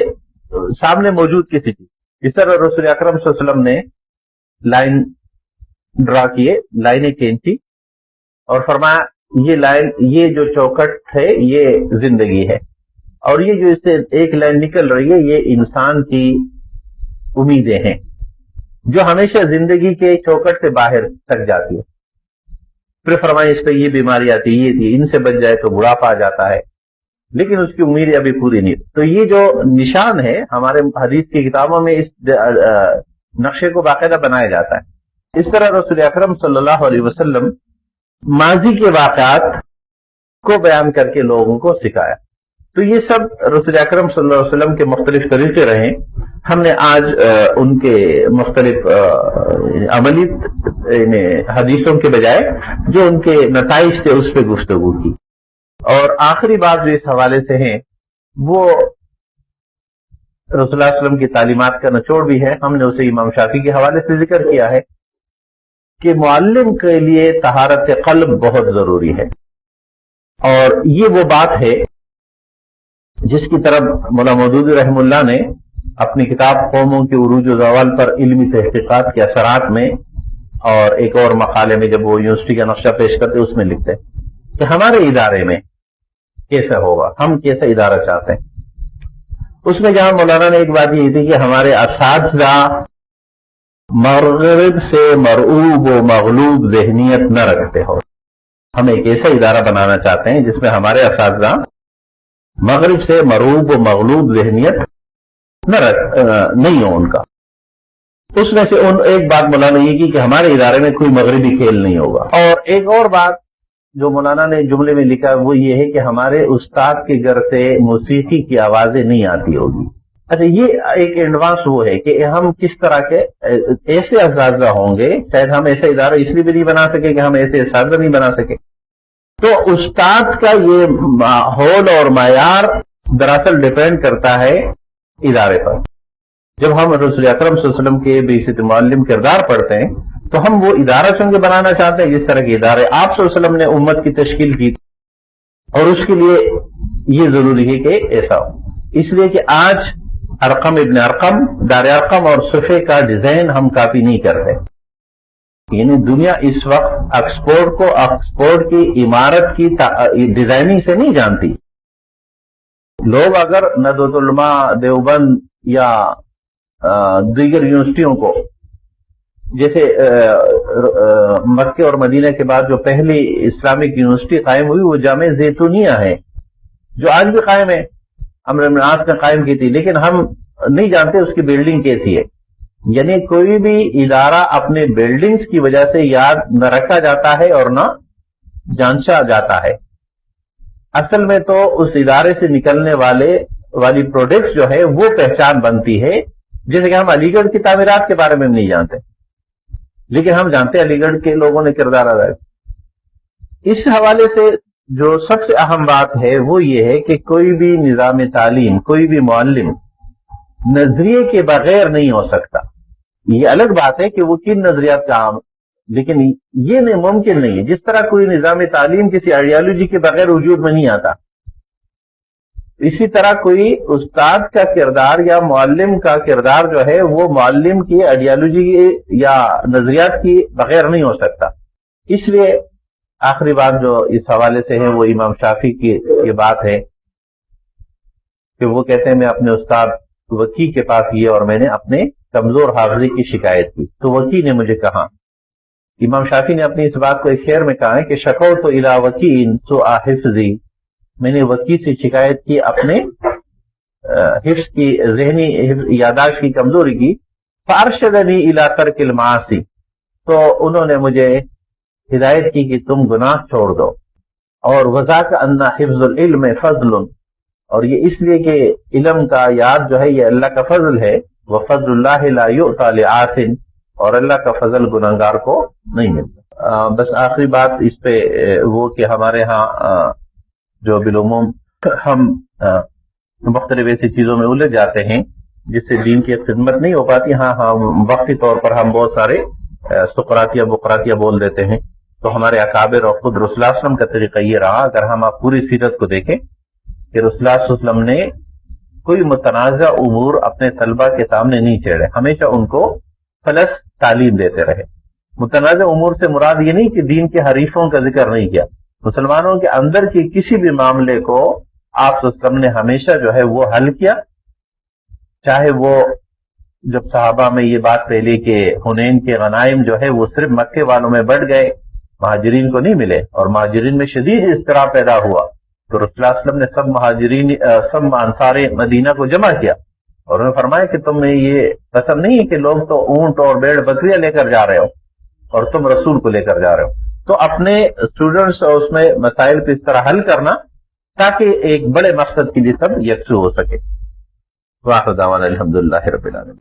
سامنے موجود کسی چیز، اس طرح رسول اکرم صلی اللہ علیہ وسلم نے لائن ڈرا کیے، لائنیں کھینچی اور فرمایا یہ لائن، یہ جو چوکٹ ہے یہ زندگی ہے، اور یہ جو اس سے ایک لائن نکل رہی ہے یہ انسان کی امیدیں ہیں جو ہمیشہ زندگی کے چوکٹ سے باہر تک جاتی ہے۔ پھر فرمایا اس پہ یہ بیماری آتی ہے، یہ تھی، ان سے بچ جائے تو بڑھاپا آ جاتا ہے، لیکن اس کی امید ابھی پوری نہیں۔ تو یہ جو نشان ہے ہمارے حدیث کی کتابوں میں اس نقشے کو باقاعدہ بنایا جاتا ہے۔ اس طرح رسول اکرم صلی اللہ علیہ وسلم ماضی کے واقعات کو بیان کر کے لوگوں کو سکھایا۔ تو یہ سب رسول اکرم صلی اللہ علیہ وسلم کے مختلف طریقے رہے، ہم نے آج ان کے مختلف عملی حدیثوں کے بجائے جو ان کے نتائج تھے اس پہ گفتگو کی۔ اور آخری بات جو اس حوالے سے ہیں وہ رسول اللہ صلی اللہ علیہ وسلم کی تعلیمات کا نچوڑ بھی ہے، ہم نے اسے امام شافعی کے حوالے سے ذکر کیا ہے کہ معلم کے لیے طہارت قلب بہت ضروری ہے، اور یہ وہ بات ہے جس کی طرف مولانا مودودی رحم اللہ نے اپنی کتاب قوموں کے عروج و زوال پر علمی تحقیقات کے اثرات میں اور ایک اور مقالے میں جب وہ یونیورسٹی کا نقشہ پیش کرتے اس میں لکھتے ہیں کہ ہمارے ادارے میں کیسا ہوگا، ہم کیسا ادارہ چاہتے ہیں۔ اس میں جہاں مولانا نے ایک بات یہ تھی کہ ہمارے اساتذہ مغرب سے مرعوب و مغلوب ذہنیت نہ رکھتے ہو، ہم ایک ایسا ادارہ بنانا چاہتے ہیں جس میں ہمارے اساتذہ مغرب سے مرعوب و مغلوب ذہنیت نہیں ہو ان کا۔ اس میں سے ایک بات مولانا یہ کی کہ ہمارے ادارے میں کوئی مغربی کھیل نہیں ہوگا، اور ایک اور بات جو مولانا نے جملے میں لکھا وہ یہ ہے کہ ہمارے استاد کے گھر سے موسیقی کی آوازیں نہیں آتی ہوگی۔ اچھا، یہ ایک ایڈوانس وہ ہے کہ ہم کس طرح کے ایسے اساتذہ ہوں گے، شاید ہم ایسا ادارہ اس لیے بھی نہیں بنا سکے کہ ہم ایسے اساتذہ نہیں بنا سکے۔ تو استاد کا یہ ماحول اور معیار دراصل ڈیپینڈ کرتا ہے ادارے پر۔ جب ہم رسول اکرم صلی اللہ علیہ وسلم کے بعثت معلم کردار پڑھتے ہیں تو ہم وہ ادارہ چونکہ بنانا چاہتے ہیں جس طرح کے ادارے آپ صلی اللہ علیہ وسلم نے امت کی تشکیل کی، اور اس کے لیے یہ ضروری ہے کہ ایسا ہو۔ اس لیے کہ آج ارقم ابن ارقم، دار ارقم اور صفے کا ڈیزائن ہم کاپی نہیں کرتے، یعنی دنیا اس وقت آکسفورڈ کو آکسفورڈ کی عمارت کی ڈیزائننگ سے نہیں جانتی۔ لوگ اگر ندوۃ العلماء دیوبند یا دیگر یونیورسٹیوں کو، جیسے مکے اور مدینہ کے بعد جو پہلی اسلامک یونیورسٹی قائم ہوئی وہ جامع زیتونیہ ہے جو آج بھی قائم ہے، عمرو بن العاص نے قائم کی تھی، لیکن ہم نہیں جانتے اس کی بلڈنگ کیسی ہے۔ یعنی کوئی بھی ادارہ اپنے بلڈنگز کی وجہ سے یاد نہ رکھا جاتا ہے اور نہ جانچا جاتا ہے۔ اصل میں تو اس ادارے سے نکلنے والی پروڈکٹ جو ہے وہ پہچان بنتی ہے، جیسے کہ ہم علی گڑھ کی تعمیرات کے بارے میں نہیں جانتے، لیکن ہم جانتے ہیں علی گڑھ کے لوگوں نے کردار ادا کیا۔ اس حوالے سے جو سب سے اہم بات ہے وہ یہ ہے کہ کوئی بھی نظام تعلیم، کوئی بھی معلم نظریے کے بغیر نہیں ہو سکتا۔ یہ الگ بات ہے کہ وہ کن نظریات کا عام، لیکن یہ ممکن نہیں ہے۔ جس طرح کوئی نظام تعلیم کسی آئیڈیالوجی کے بغیر وجود میں نہیں آتا، اسی طرح کوئی استاد کا کردار یا معلم کا کردار جو ہے وہ معلم کی آئیڈیالوجی یا نظریات کی بغیر نہیں ہو سکتا۔ اس لیے آخری بات جو اس حوالے سے ہے وہ امام شافعی کی یہ بات ہے کہ وہ کہتے ہیں میں اپنے استاد وکی کے پاس گیا اور میں نے اپنے کمزور حافظے کی شکایت کی، تو وکی نے مجھے کہا، امام شافعی نے اپنی اس بات کو ایک شعر میں کہا ہے کہ شکوت الی وکیع سوء حفظی، میں نے وکی سے شکایت کی اپنے حفظ کی، ذہنی یاداشت کی کمزوری کی، فارشدنی الی ترک المعاصی، تو انہوں نے مجھے ہدایت کی کہ تم گناہ چھوڑ دو، اور وذاک ان حفظ العلم فضل، اور یہ اس لیے کہ علم کا یاد جو ہے یہ اللہ کا فضل ہے، وفضل اللہ لا یؤتی لعاص، اور اللہ کا فضل گناہگار کو نہیں ملتا۔ بس آخری بات اس پہ وہ کہ ہمارے ہاں جو بالعموم ہم مختلف ایسی چیزوں میں الجھ جاتے ہیں جس سے دین کی خدمت نہیں ہو پاتی۔ ہاں وقتی طور پر ہم بہت سارے سقراطیہ بقراطیہ بول دیتے ہیں. تو ہمارے اکابر اور خود رسول اللہ صلی اللہ علیہ وسلم کا طریقہ یہ رہا. اگر ہم آپ پوری سیرت کو دیکھیں کہ رسول اللہ صلی اللہ علیہ وسلم نے کوئی متنازع امور اپنے طلبہ کے سامنے نہیں چھیڑے, ہمیشہ ان کو خلص تعلیم دیتے رہے. متنازع امور سے مراد یہ نہیں کہ دین کے حریفوں کا ذکر نہیں کیا, مسلمانوں کے اندر کی کسی بھی معاملے کو آپ صلی اللہ علیہ وسلم نے ہمیشہ جو ہے وہ حل کیا. چاہے وہ جب صحابہ میں یہ بات پھیلی کہ حنین کے غنائم جو ہے وہ صرف مکے والوں میں بڑھ گئے, مہاجرین کو نہیں ملے, اور مہاجرین میں شدید اضطراب پیدا ہوا, تو رسول اللہ صلی اللہ علیہ وسلم نے سب انصار مدینہ کو جمع کیا اور انہوں نے فرمایا کہ تمہیں یہ پسند نہیں ہے کہ لوگ تو اونٹ اور بیڑ بکریاں لے کر جا رہے ہو اور تم رسول کو لے کر جا رہے ہو. تو اپنے اسٹوڈنٹس اور اس میں مسائل کو اس طرح حل کرنا تاکہ ایک بڑے مقصد کے لیے سب یکسو ہو سکے. واخر دعوانا الحمدللہ رب العالمین.